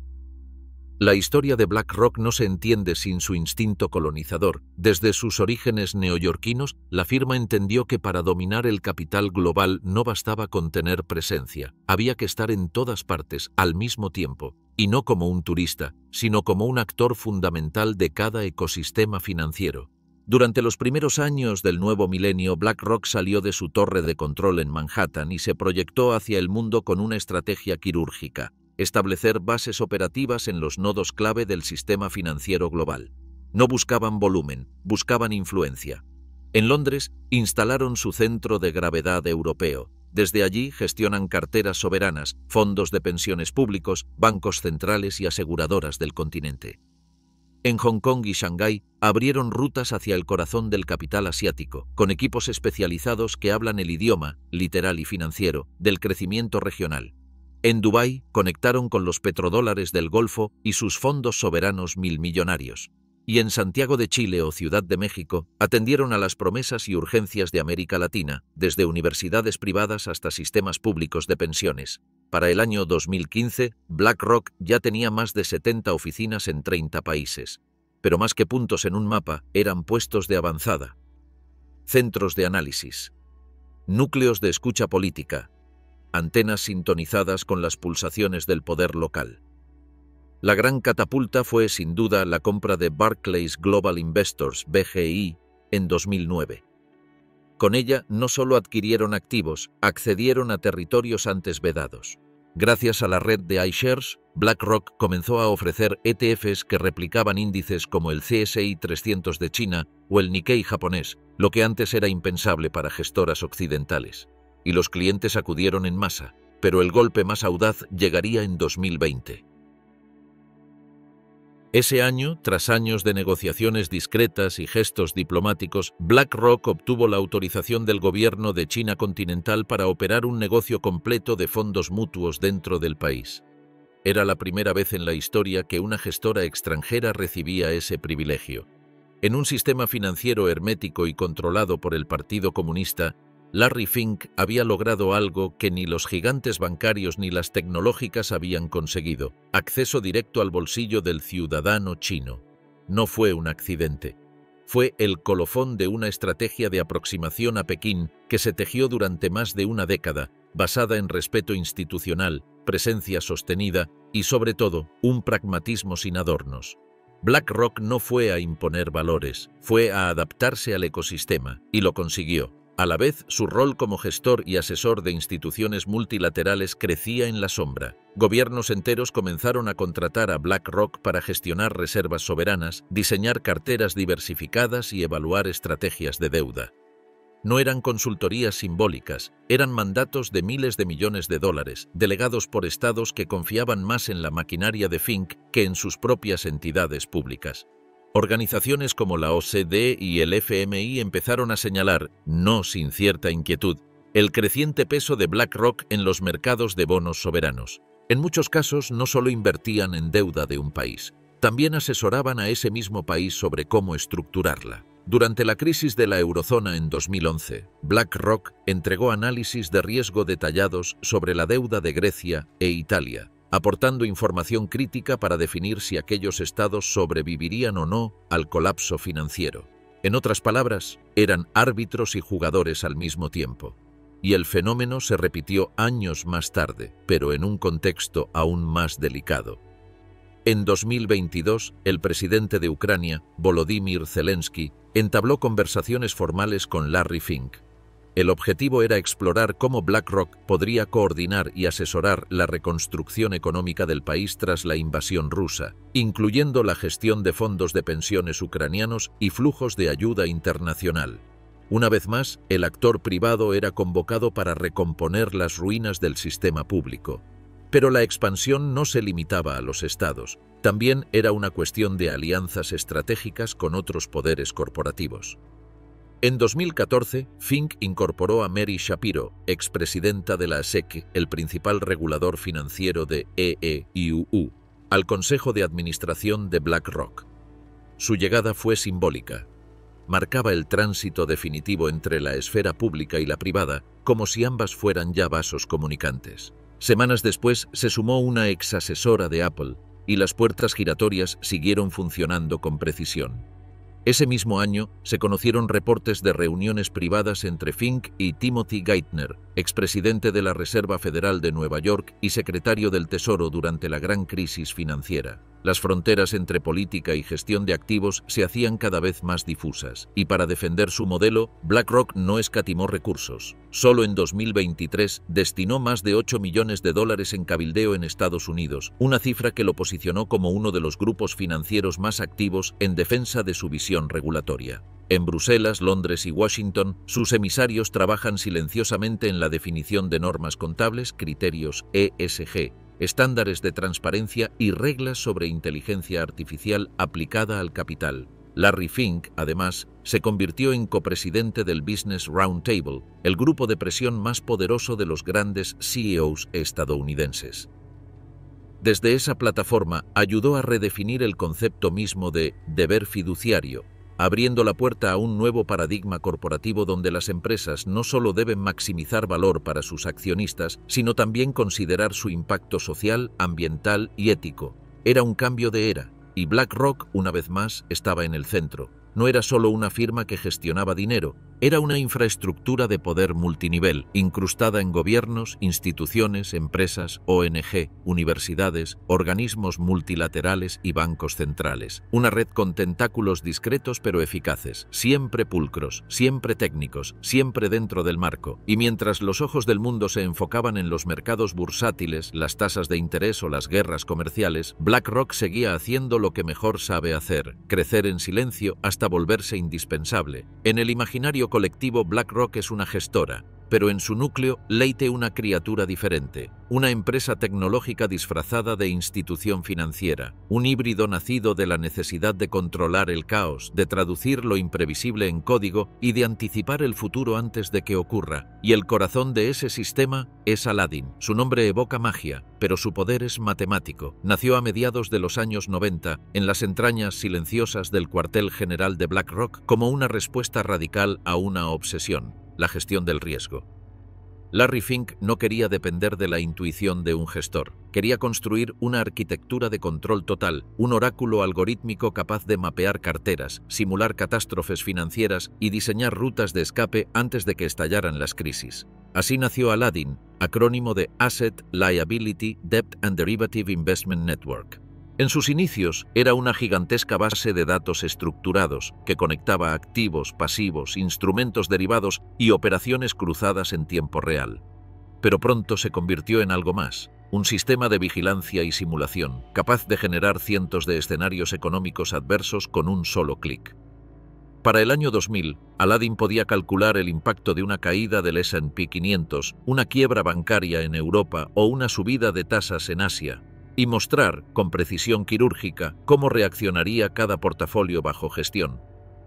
La historia de BlackRock no se entiende sin su instinto colonizador. Desde sus orígenes neoyorquinos, la firma entendió que para dominar el capital global no bastaba con tener presencia. Había que estar en todas partes, al mismo tiempo, y no como un turista, sino como un actor fundamental de cada ecosistema financiero. Durante los primeros años del nuevo milenio, BlackRock salió de su torre de control en Manhattan y se proyectó hacia el mundo con una estrategia quirúrgica: establecer bases operativas en los nodos clave del sistema financiero global. No buscaban volumen, buscaban influencia. En Londres instalaron su centro de gravedad europeo. Desde allí gestionan carteras soberanas, fondos de pensiones públicos, bancos centrales y aseguradoras del continente. En Hong Kong y Shanghái abrieron rutas hacia el corazón del capital asiático, con equipos especializados que hablan el idioma, literal y financiero, del crecimiento regional. En Dubái conectaron con los petrodólares del Golfo y sus fondos soberanos milmillonarios. Y en Santiago de Chile o Ciudad de México atendieron a las promesas y urgencias de América Latina, desde universidades privadas hasta sistemas públicos de pensiones. Para el año 2015, BlackRock ya tenía más de 70 oficinas en 30 países. Pero más que puntos en un mapa, eran puestos de avanzada. Centros de análisis. Núcleos de escucha política. Antenas sintonizadas con las pulsaciones del poder local. La gran catapulta fue sin duda la compra de Barclays Global Investors, BGI, en 2009. Con ella no solo adquirieron activos, accedieron a territorios antes vedados. Gracias a la red de iShares, BlackRock comenzó a ofrecer ETFs que replicaban índices como el CSI 300 de China o el Nikkei japonés, lo que antes era impensable para gestoras occidentales. Y los clientes acudieron en masa, pero el golpe más audaz llegaría en 2020. Ese año, tras años de negociaciones discretas y gestos diplomáticos, BlackRock obtuvo la autorización del gobierno de China continental para operar un negocio completo de fondos mutuos dentro del país. Era la primera vez en la historia que una gestora extranjera recibía ese privilegio. En un sistema financiero hermético y controlado por el Partido Comunista, Larry Fink había logrado algo que ni los gigantes bancarios ni las tecnológicas habían conseguido: acceso directo al bolsillo del ciudadano chino. No fue un accidente. Fue el colofón de una estrategia de aproximación a Pekín que se tejió durante más de una década, basada en respeto institucional, presencia sostenida y, sobre todo, un pragmatismo sin adornos. BlackRock no fue a imponer valores, fue a adaptarse al ecosistema, y lo consiguió. A la vez, su rol como gestor y asesor de instituciones multilaterales crecía en la sombra. Gobiernos enteros comenzaron a contratar a BlackRock para gestionar reservas soberanas, diseñar carteras diversificadas y evaluar estrategias de deuda. No eran consultorías simbólicas, eran mandatos de miles de millones de dólares, delegados por estados que confiaban más en la maquinaria de Fink que en sus propias entidades públicas. Organizaciones como la OCDE y el FMI empezaron a señalar, no sin cierta inquietud, el creciente peso de BlackRock en los mercados de bonos soberanos. En muchos casos no solo invertían en deuda de un país, también asesoraban a ese mismo país sobre cómo estructurarla. Durante la crisis de la eurozona en 2011, BlackRock entregó análisis de riesgo detallados sobre la deuda de Grecia e Italia, aportando información crítica para definir si aquellos estados sobrevivirían o no al colapso financiero. En otras palabras, eran árbitros y jugadores al mismo tiempo. Y el fenómeno se repitió años más tarde, pero en un contexto aún más delicado. En 2022, el presidente de Ucrania, Volodymyr Zelensky, entabló conversaciones formales con Larry Fink. El objetivo era explorar cómo BlackRock podría coordinar y asesorar la reconstrucción económica del país tras la invasión rusa, incluyendo la gestión de fondos de pensiones ucranianos y flujos de ayuda internacional. Una vez más, el actor privado era convocado para recomponer las ruinas del sistema público. Pero la expansión no se limitaba a los estados, también era una cuestión de alianzas estratégicas con otros poderes corporativos. En 2014, Fink incorporó a Mary Shapiro, expresidenta de la SEC, el principal regulador financiero de EEUU, al Consejo de Administración de BlackRock. Su llegada fue simbólica. Marcaba el tránsito definitivo entre la esfera pública y la privada, como si ambas fueran ya vasos comunicantes. Semanas después se sumó una exasesora de Apple, y las puertas giratorias siguieron funcionando con precisión. Ese mismo año se conocieron reportes de reuniones privadas entre Fink y Timothy Geithner, expresidente de la Reserva Federal de Nueva York y secretario del Tesoro durante la gran crisis financiera. Las fronteras entre política y gestión de activos se hacían cada vez más difusas, y para defender su modelo, BlackRock no escatimó recursos. Solo en 2023 destinó más de 8 millones de dólares en cabildeo en Estados Unidos, una cifra que lo posicionó como uno de los grupos financieros más activos en defensa de su visión regulatoria. En Bruselas, Londres y Washington, sus emisarios trabajan silenciosamente en la definición de normas contables, criterios ESG, estándares de transparencia y reglas sobre inteligencia artificial aplicada al capital. Larry Fink, además, se convirtió en copresidente del Business Roundtable, el grupo de presión más poderoso de los grandes CEOs estadounidenses. Desde esa plataforma ayudó a redefinir el concepto mismo de deber fiduciario, abriendo la puerta a un nuevo paradigma corporativo donde las empresas no solo deben maximizar valor para sus accionistas, sino también considerar su impacto social, ambiental y ético. Era un cambio de era, y BlackRock, una vez más, estaba en el centro. No era solo una firma que gestionaba dinero, Era una infraestructura de poder multinivel, incrustada en gobiernos, instituciones, empresas, ONG, universidades, organismos multilaterales y bancos centrales. Una red con tentáculos discretos pero eficaces, siempre pulcros, siempre técnicos, siempre dentro del marco. Y mientras los ojos del mundo se enfocaban en los mercados bursátiles, las tasas de interés o las guerras comerciales, BlackRock seguía haciendo lo que mejor sabe hacer: crecer en silencio hasta volverse indispensable. En el imaginario colectivo, BlackRock es una gestora, pero en su núcleo late una criatura diferente, una empresa tecnológica disfrazada de institución financiera, un híbrido nacido de la necesidad de controlar el caos, de traducir lo imprevisible en código y de anticipar el futuro antes de que ocurra. Y el corazón de ese sistema es Aladdin. Su nombre evoca magia, pero su poder es matemático. Nació a mediados de los años 90, en las entrañas silenciosas del cuartel general de BlackRock, como una respuesta radical a una obsesión: la gestión del riesgo. Larry Fink no quería depender de la intuición de un gestor. Quería construir una arquitectura de control total, un oráculo algorítmico capaz de mapear carteras, simular catástrofes financieras y diseñar rutas de escape antes de que estallaran las crisis. Así nació Aladdin, acrónimo de Asset, Liability, Debt and Derivative Investment Network. En sus inicios era una gigantesca base de datos estructurados que conectaba activos, pasivos, instrumentos derivados y operaciones cruzadas en tiempo real. Pero pronto se convirtió en algo más: un sistema de vigilancia y simulación, capaz de generar cientos de escenarios económicos adversos con un solo clic. Para el año 2000, Aladdin podía calcular el impacto de una caída del S&P 500, una quiebra bancaria en Europa o una subida de tasas en Asia, y mostrar, con precisión quirúrgica, cómo reaccionaría cada portafolio bajo gestión.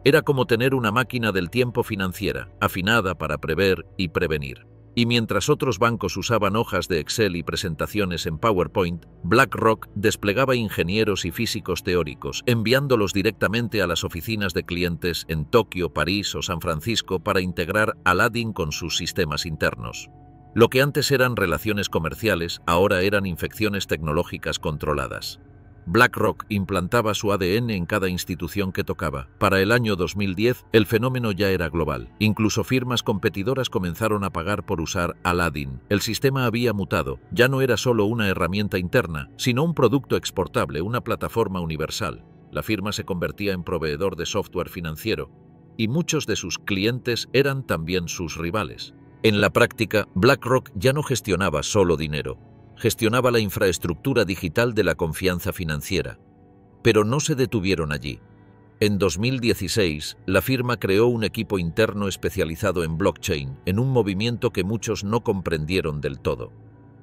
Era como tener una máquina del tiempo financiera, afinada para prever y prevenir. Y mientras otros bancos usaban hojas de Excel y presentaciones en PowerPoint, BlackRock desplegaba ingenieros y físicos teóricos, enviándolos directamente a las oficinas de clientes en Tokio, París o San Francisco para integrar Aladdin con sus sistemas internos. Lo que antes eran relaciones comerciales, ahora eran infecciones tecnológicas controladas. BlackRock implantaba su ADN en cada institución que tocaba. Para el año 2010, el fenómeno ya era global. Incluso firmas competidoras comenzaron a pagar por usar Aladdin. El sistema había mutado. Ya no era solo una herramienta interna, sino un producto exportable, una plataforma universal. La firma se convertía en proveedor de software financiero, y muchos de sus clientes eran también sus rivales. En la práctica, BlackRock ya no gestionaba solo dinero, gestionaba la infraestructura digital de la confianza financiera. Pero no se detuvieron allí. En 2016, la firma creó un equipo interno especializado en blockchain, en un movimiento que muchos no comprendieron del todo.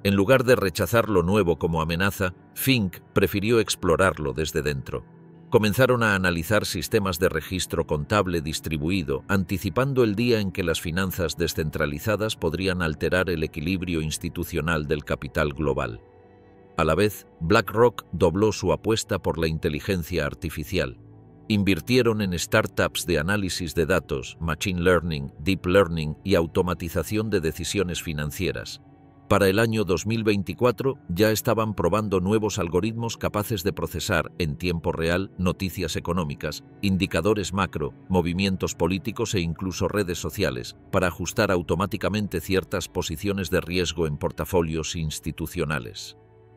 En lugar de rechazar lo nuevo como amenaza, Fink prefirió explorarlo desde dentro. Comenzaron a analizar sistemas de registro contable distribuido, anticipando el día en que las finanzas descentralizadas podrían alterar el equilibrio institucional del capital global. A la vez, BlackRock dobló su apuesta por la inteligencia artificial. Invirtieron en startups de análisis de datos, machine learning, deep learning y automatización de decisiones financieras. Para el año 2024 ya estaban probando nuevos algoritmos capaces de procesar en tiempo real noticias económicas, indicadores macro, movimientos políticos e incluso redes sociales, para ajustar automáticamente ciertas posiciones de riesgo en portafolios institucionales.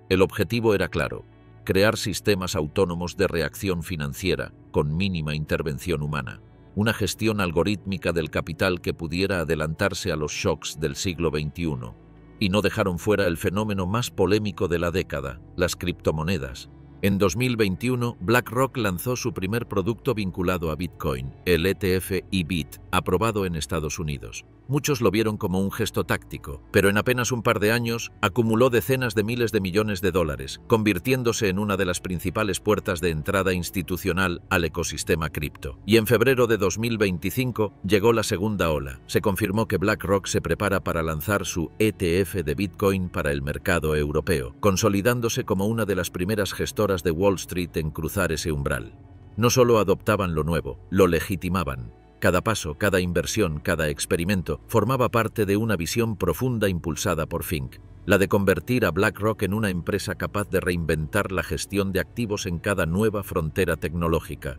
El objetivo era claro: crear sistemas autónomos de reacción financiera con mínima intervención humana. Una gestión algorítmica del capital que pudiera adelantarse a los shocks del siglo XXI. Y no dejaron fuera el fenómeno más polémico de la década: las criptomonedas. En 2021, BlackRock lanzó su primer producto vinculado a Bitcoin, el ETF IBIT, aprobado en Estados Unidos. Muchos lo vieron como un gesto táctico, pero en apenas un par de años acumuló decenas de miles de millones de dólares, convirtiéndose en una de las principales puertas de entrada institucional al ecosistema cripto. Y en febrero de 2025 llegó la segunda ola. Se confirmó que BlackRock se prepara para lanzar su ETF de Bitcoin para el mercado europeo, consolidándose como una de las primeras gestoras de Wall Street en cruzar ese umbral. No solo adoptaban lo nuevo, lo legitimaban. Cada paso, cada inversión, cada experimento formaba parte de una visión profunda impulsada por Fink, la de convertir a BlackRock en una empresa capaz de reinventar la gestión de activos en cada nueva frontera tecnológica.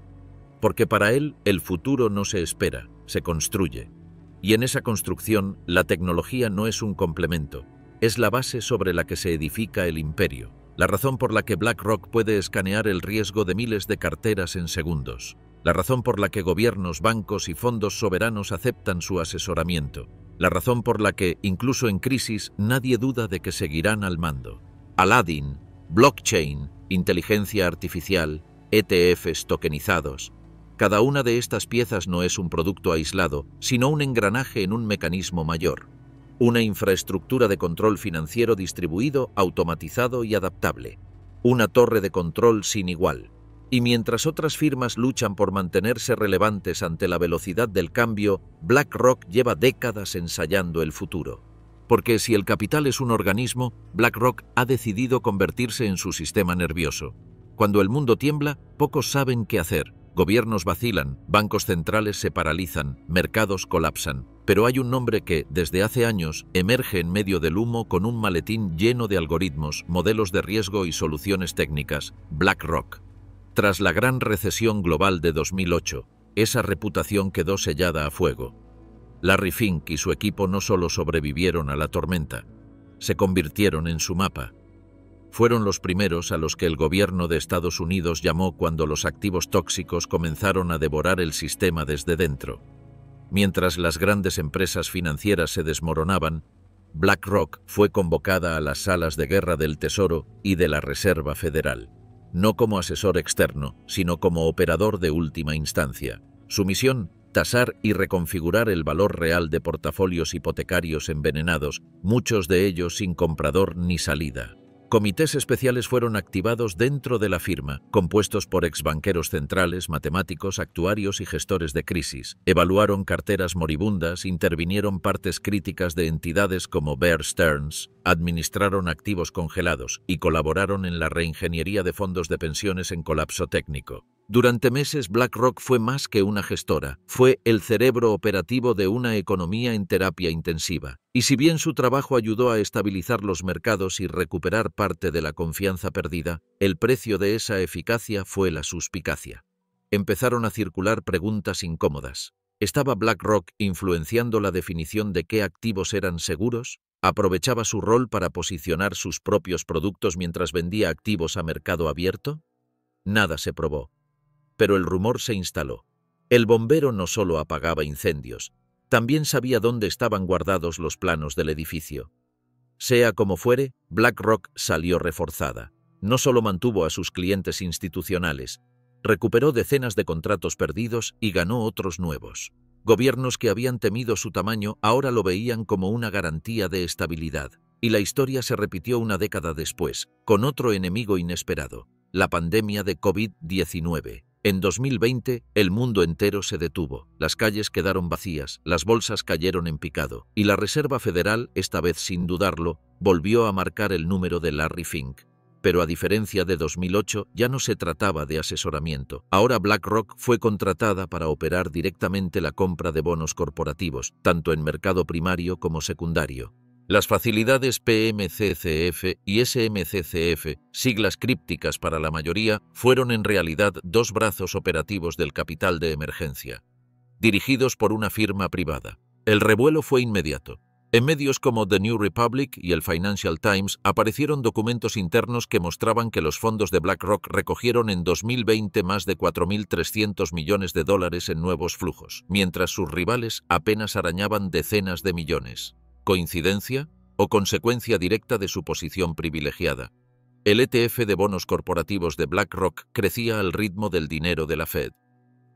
Porque para él, el futuro no se espera, se construye. Y en esa construcción, la tecnología no es un complemento, es la base sobre la que se edifica el imperio. La razón por la que BlackRock puede escanear el riesgo de miles de carteras en segundos. La razón por la que gobiernos, bancos y fondos soberanos aceptan su asesoramiento. La razón por la que, incluso en crisis, nadie duda de que seguirán al mando. Aladdin, blockchain, inteligencia artificial, ETFs tokenizados. Cada una de estas piezas no es un producto aislado, sino un engranaje en un mecanismo mayor. Una infraestructura de control financiero distribuido, automatizado y adaptable. Una torre de control sin igual. Y mientras otras firmas luchan por mantenerse relevantes ante la velocidad del cambio, BlackRock lleva décadas ensayando el futuro. Porque si el capital es un organismo, BlackRock ha decidido convertirse en su sistema nervioso. Cuando el mundo tiembla, pocos saben qué hacer. Gobiernos vacilan, bancos centrales se paralizan, mercados colapsan. Pero hay un nombre que, desde hace años, emerge en medio del humo con un maletín lleno de algoritmos, modelos de riesgo y soluciones técnicas: BlackRock. Tras la gran recesión global de 2008, esa reputación quedó sellada a fuego. Larry Fink y su equipo no solo sobrevivieron a la tormenta, se convirtieron en su mapa. Fueron los primeros a los que el gobierno de Estados Unidos llamó cuando los activos tóxicos comenzaron a devorar el sistema desde dentro. Mientras las grandes empresas financieras se desmoronaban, BlackRock fue convocada a las salas de guerra del Tesoro y de la Reserva Federal. No como asesor externo, sino como operador de última instancia. Su misión: tasar y reconfigurar el valor real de portafolios hipotecarios envenenados, muchos de ellos sin comprador ni salida. Comités especiales fueron activados dentro de la firma, compuestos por exbanqueros centrales, matemáticos, actuarios y gestores de crisis. Evaluaron carteras moribundas, intervinieron partes críticas de entidades como Bear Stearns, administraron activos congelados y colaboraron en la reingeniería de fondos de pensiones en colapso técnico. Durante meses, BlackRock fue más que una gestora, fue el cerebro operativo de una economía en terapia intensiva. Y si bien su trabajo ayudó a estabilizar los mercados y recuperar parte de la confianza perdida, el precio de esa eficacia fue la suspicacia. Empezaron a circular preguntas incómodas. ¿Estaba BlackRock influenciando la definición de qué activos eran seguros? ¿Aprovechaba su rol para posicionar sus propios productos mientras vendía activos a mercado abierto? Nada se probó. Pero el rumor se instaló. El bombero no solo apagaba incendios, también sabía dónde estaban guardados los planos del edificio. Sea como fuere, BlackRock salió reforzada. No solo mantuvo a sus clientes institucionales, recuperó decenas de contratos perdidos y ganó otros nuevos. Gobiernos que habían temido su tamaño ahora lo veían como una garantía de estabilidad. Y la historia se repitió una década después, con otro enemigo inesperado: la pandemia de COVID-19. En 2020, el mundo entero se detuvo, las calles quedaron vacías, las bolsas cayeron en picado, y la Reserva Federal, esta vez sin dudarlo, volvió a marcar el número de Larry Fink. Pero a diferencia de 2008, ya no se trataba de asesoramiento. Ahora BlackRock fue contratada para operar directamente la compra de bonos corporativos, tanto en mercado primario como secundario. Las facilidades PMCCF y SMCCF, siglas crípticas para la mayoría, fueron en realidad dos brazos operativos del capital de emergencia, dirigidos por una firma privada. El revuelo fue inmediato. En medios como The New Republic y el Financial Times aparecieron documentos internos que mostraban que los fondos de BlackRock recogieron en 2020 más de 4.300 millones de dólares en nuevos flujos, mientras sus rivales apenas arañaban decenas de millones. ¿Coincidencia o consecuencia directa de su posición privilegiada? El ETF de bonos corporativos de BlackRock crecía al ritmo del dinero de la Fed.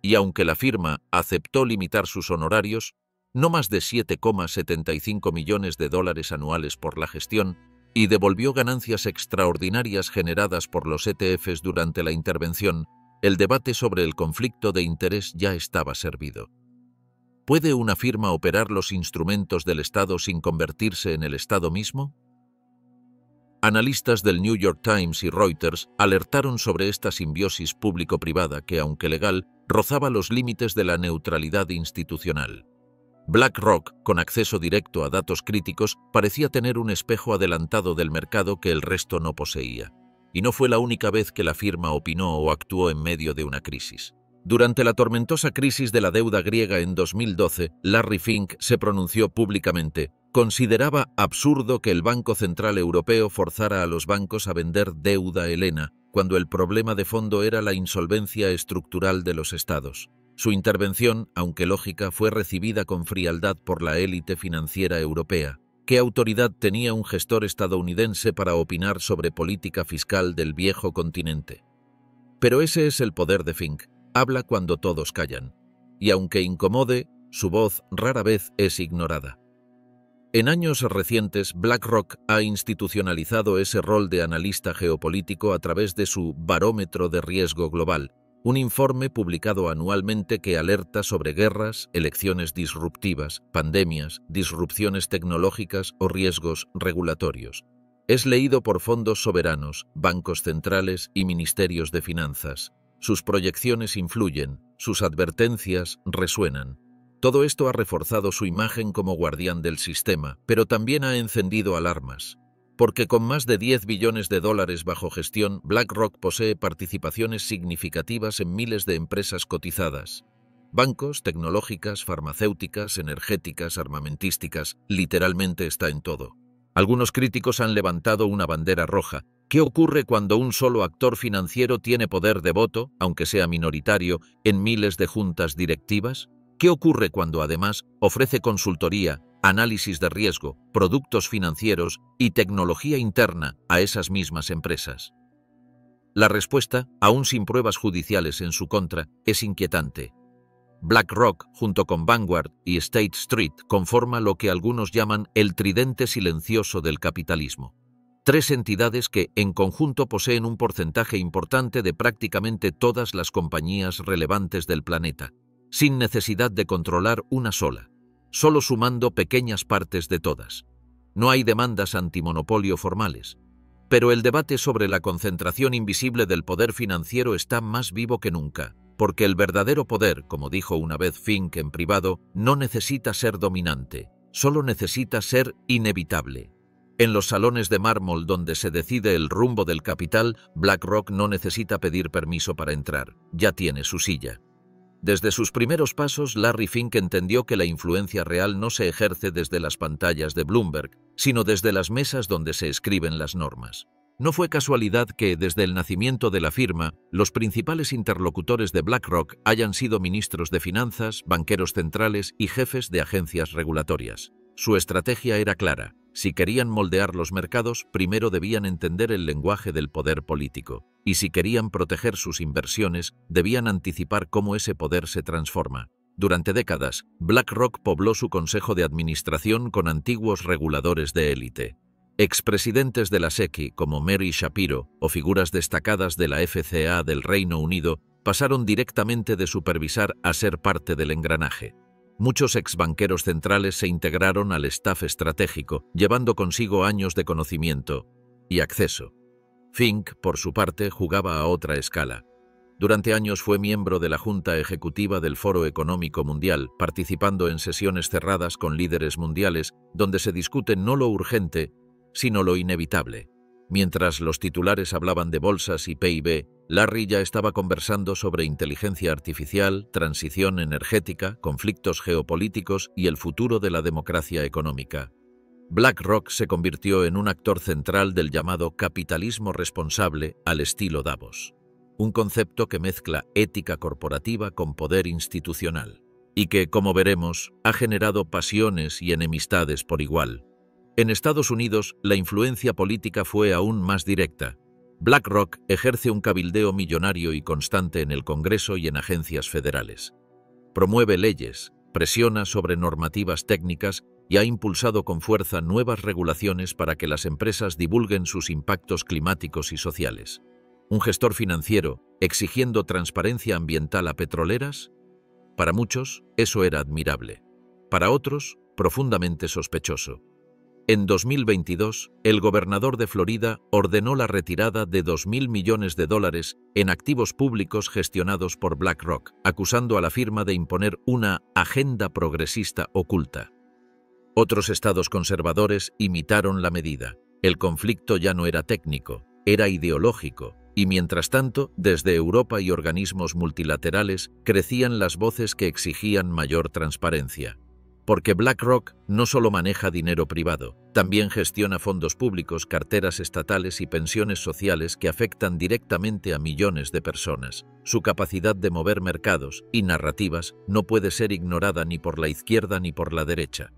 Y aunque la firma aceptó limitar sus honorarios, no más de 7,75 millones de dólares anuales por la gestión, y devolvió ganancias extraordinarias generadas por los ETFs durante la intervención, el debate sobre el conflicto de interés ya estaba servido. ¿Puede una firma operar los instrumentos del Estado sin convertirse en el Estado mismo? Analistas del New York Times y Reuters alertaron sobre esta simbiosis público-privada que, aunque legal, rozaba los límites de la neutralidad institucional. BlackRock, con acceso directo a datos críticos, parecía tener un espejo adelantado del mercado que el resto no poseía. Y no fue la única vez que la firma opinó o actuó en medio de una crisis. Durante la tormentosa crisis de la deuda griega en 2012, Larry Fink se pronunció públicamente. Consideraba absurdo que el Banco Central Europeo forzara a los bancos a vender deuda helena, cuando el problema de fondo era la insolvencia estructural de los estados. Su intervención, aunque lógica, fue recibida con frialdad por la élite financiera europea. ¿Qué autoridad tenía un gestor estadounidense para opinar sobre política fiscal del viejo continente? Pero ese es el poder de Fink. Habla cuando todos callan. Y aunque incomode, su voz rara vez es ignorada. En años recientes, BlackRock ha institucionalizado ese rol de analista geopolítico a través de su Barómetro de Riesgo Global, un informe publicado anualmente que alerta sobre guerras, elecciones disruptivas, pandemias, disrupciones tecnológicas o riesgos regulatorios. Es leído por fondos soberanos, bancos centrales y ministerios de finanzas. Sus proyecciones influyen, sus advertencias resuenan. Todo esto ha reforzado su imagen como guardián del sistema, pero también ha encendido alarmas. Porque con más de 10 billones de dólares bajo gestión, BlackRock posee participaciones significativas en miles de empresas cotizadas. Bancos, tecnológicas, farmacéuticas, energéticas, armamentísticas, literalmente está en todo. Algunos críticos han levantado una bandera roja. ¿Qué ocurre cuando un solo actor financiero tiene poder de voto, aunque sea minoritario, en miles de juntas directivas? ¿Qué ocurre cuando además ofrece consultoría, análisis de riesgo, productos financieros y tecnología interna a esas mismas empresas? La respuesta, aún sin pruebas judiciales en su contra, es inquietante. BlackRock, junto con Vanguard y State Street, conforma lo que algunos llaman el tridente silencioso del capitalismo. Tres entidades que, en conjunto, poseen un porcentaje importante de prácticamente todas las compañías relevantes del planeta, sin necesidad de controlar una sola, solo sumando pequeñas partes de todas. No hay demandas antimonopolio formales, pero el debate sobre la concentración invisible del poder financiero está más vivo que nunca. Porque el verdadero poder, como dijo una vez Fink en privado, no necesita ser dominante, solo necesita ser inevitable. En los salones de mármol donde se decide el rumbo del capital, BlackRock no necesita pedir permiso para entrar, ya tiene su silla. Desde sus primeros pasos, Larry Fink entendió que la influencia real no se ejerce desde las pantallas de Bloomberg, sino desde las mesas donde se escriben las normas. No fue casualidad que, desde el nacimiento de la firma, los principales interlocutores de BlackRock hayan sido ministros de finanzas, banqueros centrales y jefes de agencias regulatorias. Su estrategia era clara. Si querían moldear los mercados, primero debían entender el lenguaje del poder político. Y si querían proteger sus inversiones, debían anticipar cómo ese poder se transforma. Durante décadas, BlackRock pobló su consejo de administración con antiguos reguladores de élite. Expresidentes de la SEC como Mary Shapiro o figuras destacadas de la FCA del Reino Unido pasaron directamente de supervisar a ser parte del engranaje. Muchos exbanqueros centrales se integraron al staff estratégico, llevando consigo años de conocimiento y acceso. Fink, por su parte, jugaba a otra escala. Durante años fue miembro de la Junta Ejecutiva del Foro Económico Mundial, participando en sesiones cerradas con líderes mundiales donde se discute no lo urgente, sino lo inevitable. Mientras los titulares hablaban de bolsas y PIB, Larry ya estaba conversando sobre inteligencia artificial, transición energética, conflictos geopolíticos y el futuro de la democracia económica. BlackRock se convirtió en un actor central del llamado capitalismo responsable al estilo Davos, un concepto que mezcla ética corporativa con poder institucional, y que, como veremos, ha generado pasiones y enemistades por igual. En Estados Unidos, la influencia política fue aún más directa. BlackRock ejerce un cabildeo millonario y constante en el Congreso y en agencias federales. Promueve leyes, presiona sobre normativas técnicas y ha impulsado con fuerza nuevas regulaciones para que las empresas divulguen sus impactos climáticos y sociales. ¿Un gestor financiero exigiendo transparencia ambiental a petroleras? Para muchos, eso era admirable. Para otros, profundamente sospechoso. En 2022, el gobernador de Florida ordenó la retirada de $2.000 millones en activos públicos gestionados por BlackRock, acusando a la firma de imponer una agenda progresista oculta. Otros estados conservadores imitaron la medida. El conflicto ya no era técnico, era ideológico, Y mientras tanto, desde Europa y organismos multilaterales crecían las voces que exigían mayor transparencia. Porque BlackRock no solo maneja dinero privado, también gestiona fondos públicos, carteras estatales y pensiones sociales que afectan directamente a millones de personas. Su capacidad de mover mercados y narrativas no puede ser ignorada ni por la izquierda ni por la derecha.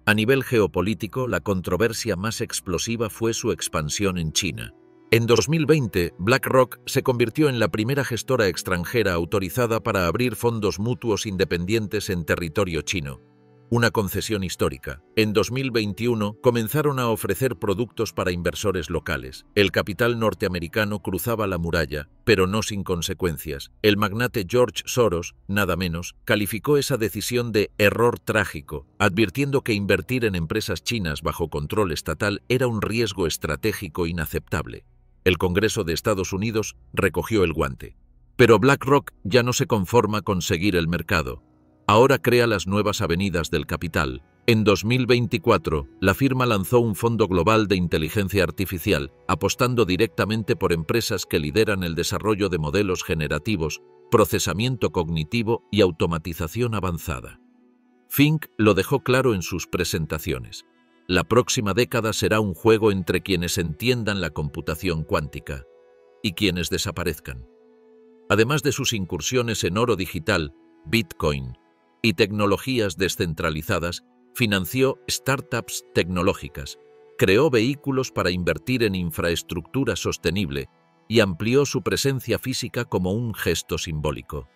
A nivel geopolítico, la controversia más explosiva fue su expansión en China. En 2020, BlackRock se convirtió en la primera gestora extranjera autorizada para abrir fondos mutuos independientes en territorio chino. Una concesión histórica. En 2021 comenzaron a ofrecer productos para inversores locales. El capital norteamericano cruzaba la muralla, pero no sin consecuencias. El magnate George Soros, nada menos, calificó esa decisión de error trágico, advirtiendo que invertir en empresas chinas bajo control estatal era un riesgo estratégico inaceptable. El Congreso de Estados Unidos recogió el guante. Pero BlackRock ya no se conforma con seguir el mercado. Ahora crea las nuevas avenidas del capital. En 2024, la firma lanzó un fondo global de inteligencia artificial, apostando directamente por empresas que lideran el desarrollo de modelos generativos, procesamiento cognitivo y automatización avanzada. Fink lo dejó claro en sus presentaciones. La próxima década será un juego entre quienes entiendan la computación cuántica y quienes desaparezcan. Además de sus incursiones en oro digital, Bitcoin y tecnologías descentralizadas, financió startups tecnológicas, creó vehículos para invertir en infraestructura sostenible y amplió su presencia física como un gesto simbólico.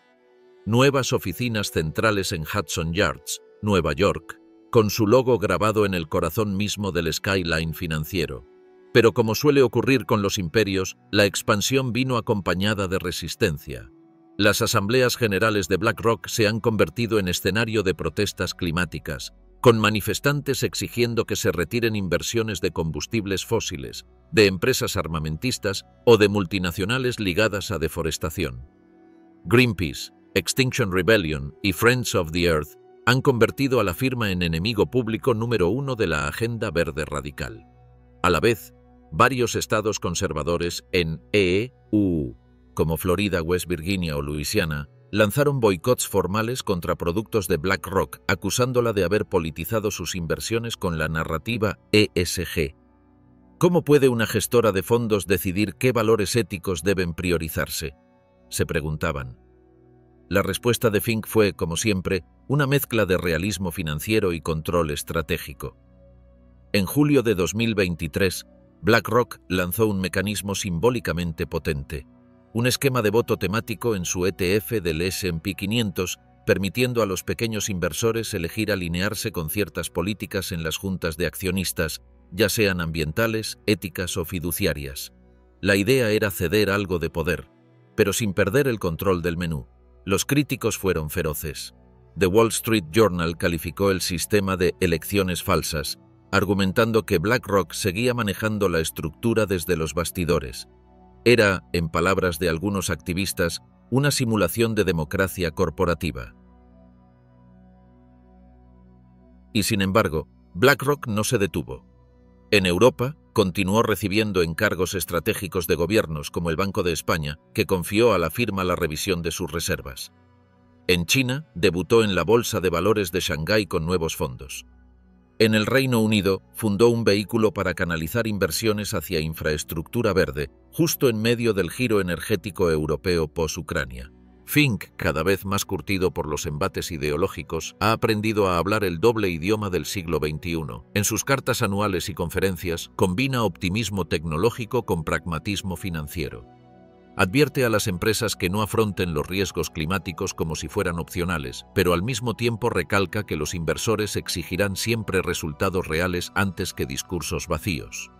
Nuevas oficinas centrales en Hudson Yards, Nueva York, con su logo grabado en el corazón mismo del skyline financiero. Pero como suele ocurrir con los imperios, la expansión vino acompañada de resistencia. Las asambleas generales de BlackRock se han convertido en escenario de protestas climáticas, con manifestantes exigiendo que se retiren inversiones de combustibles fósiles, de empresas armamentistas o de multinacionales ligadas a deforestación. Greenpeace, Extinction Rebellion y Friends of the Earth han convertido a la firma en enemigo público número 1 de la agenda verde radical. A la vez, varios estados conservadores en EU, como Florida, West Virginia o Luisiana, lanzaron boicots formales contra productos de BlackRock, acusándola de haber politizado sus inversiones con la narrativa ESG. ¿Cómo puede una gestora de fondos decidir qué valores éticos deben priorizarse?, se preguntaban. La respuesta de Fink fue, como siempre, una mezcla de realismo financiero y control estratégico. En julio de 2023, BlackRock lanzó un mecanismo simbólicamente potente, un esquema de voto temático en su ETF del S&P 500, permitiendo a los pequeños inversores elegir alinearse con ciertas políticas en las juntas de accionistas, ya sean ambientales, éticas o fiduciarias. La idea era ceder algo de poder, pero sin perder el control del menú. Los críticos fueron feroces. The Wall Street Journal calificó el sistema de elecciones falsas, argumentando que BlackRock seguía manejando la estructura desde los bastidores. Era, en palabras de algunos activistas, una simulación de democracia corporativa. Y sin embargo, BlackRock no se detuvo. En Europa, continuó recibiendo encargos estratégicos de gobiernos como el Banco de España, que confió a la firma la revisión de sus reservas. En China, debutó en la Bolsa de Valores de Shanghái con nuevos fondos. En el Reino Unido, fundó un vehículo para canalizar inversiones hacia infraestructura verde, justo en medio del giro energético europeo post-Ucrania. Fink, cada vez más curtido por los embates ideológicos, ha aprendido a hablar el doble idioma del siglo XXI. En sus cartas anuales y conferencias, combina optimismo tecnológico con pragmatismo financiero. Advierte a las empresas que no afronten los riesgos climáticos como si fueran opcionales, pero al mismo tiempo recalca que los inversores exigirán siempre resultados reales antes que discursos vacíos.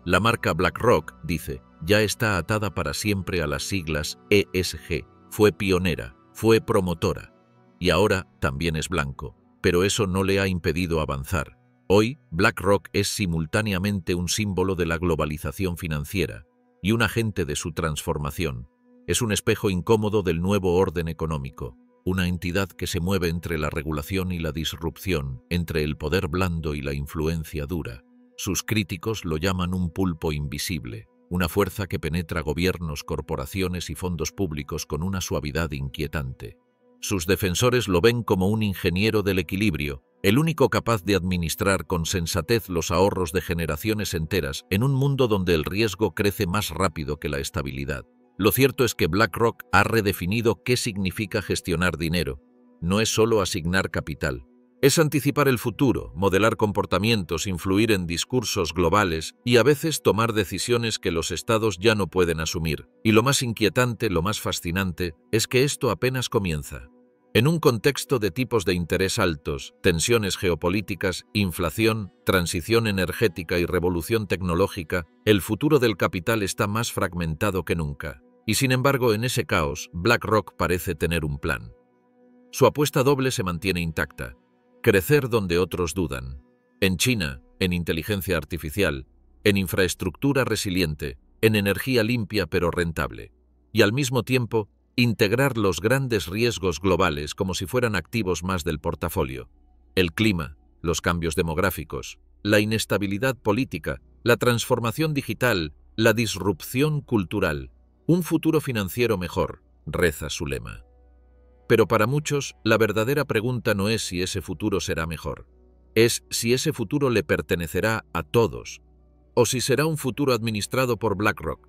La marca BlackRock, dice, ya está atada para siempre a las siglas ESG. Fue pionera, fue promotora, y ahora también es blanco, pero eso no le ha impedido avanzar. Hoy, BlackRock es simultáneamente un símbolo de la globalización financiera y un agente de su transformación. Es un espejo incómodo del nuevo orden económico, una entidad que se mueve entre la regulación y la disrupción, entre el poder blando y la influencia dura. Sus críticos lo llaman un pulpo invisible, una fuerza que penetra gobiernos, corporaciones y fondos públicos con una suavidad inquietante. Sus defensores lo ven como un ingeniero del equilibrio, el único capaz de administrar con sensatez los ahorros de generaciones enteras en un mundo donde el riesgo crece más rápido que la estabilidad. Lo cierto es que BlackRock ha redefinido qué significa gestionar dinero. No es solo asignar capital. Es anticipar el futuro, modelar comportamientos, influir en discursos globales y a veces tomar decisiones que los estados ya no pueden asumir. Y lo más inquietante, lo más fascinante, es que esto apenas comienza. En un contexto de tipos de interés altos, tensiones geopolíticas, inflación, transición energética y revolución tecnológica, el futuro del capital está más fragmentado que nunca. Y sin embargo, en ese caos, BlackRock parece tener un plan. Su apuesta doble se mantiene intacta. Crecer donde otros dudan. En China, en inteligencia artificial, en infraestructura resiliente, en energía limpia pero rentable. Y al mismo tiempo, integrar los grandes riesgos globales como si fueran activos más del portafolio. El clima, los cambios demográficos, la inestabilidad política, la transformación digital, la disrupción cultural. Un futuro financiero mejor, reza su lema. Pero para muchos, la verdadera pregunta no es si ese futuro será mejor. Es si ese futuro le pertenecerá a todos, o si será un futuro administrado por BlackRock,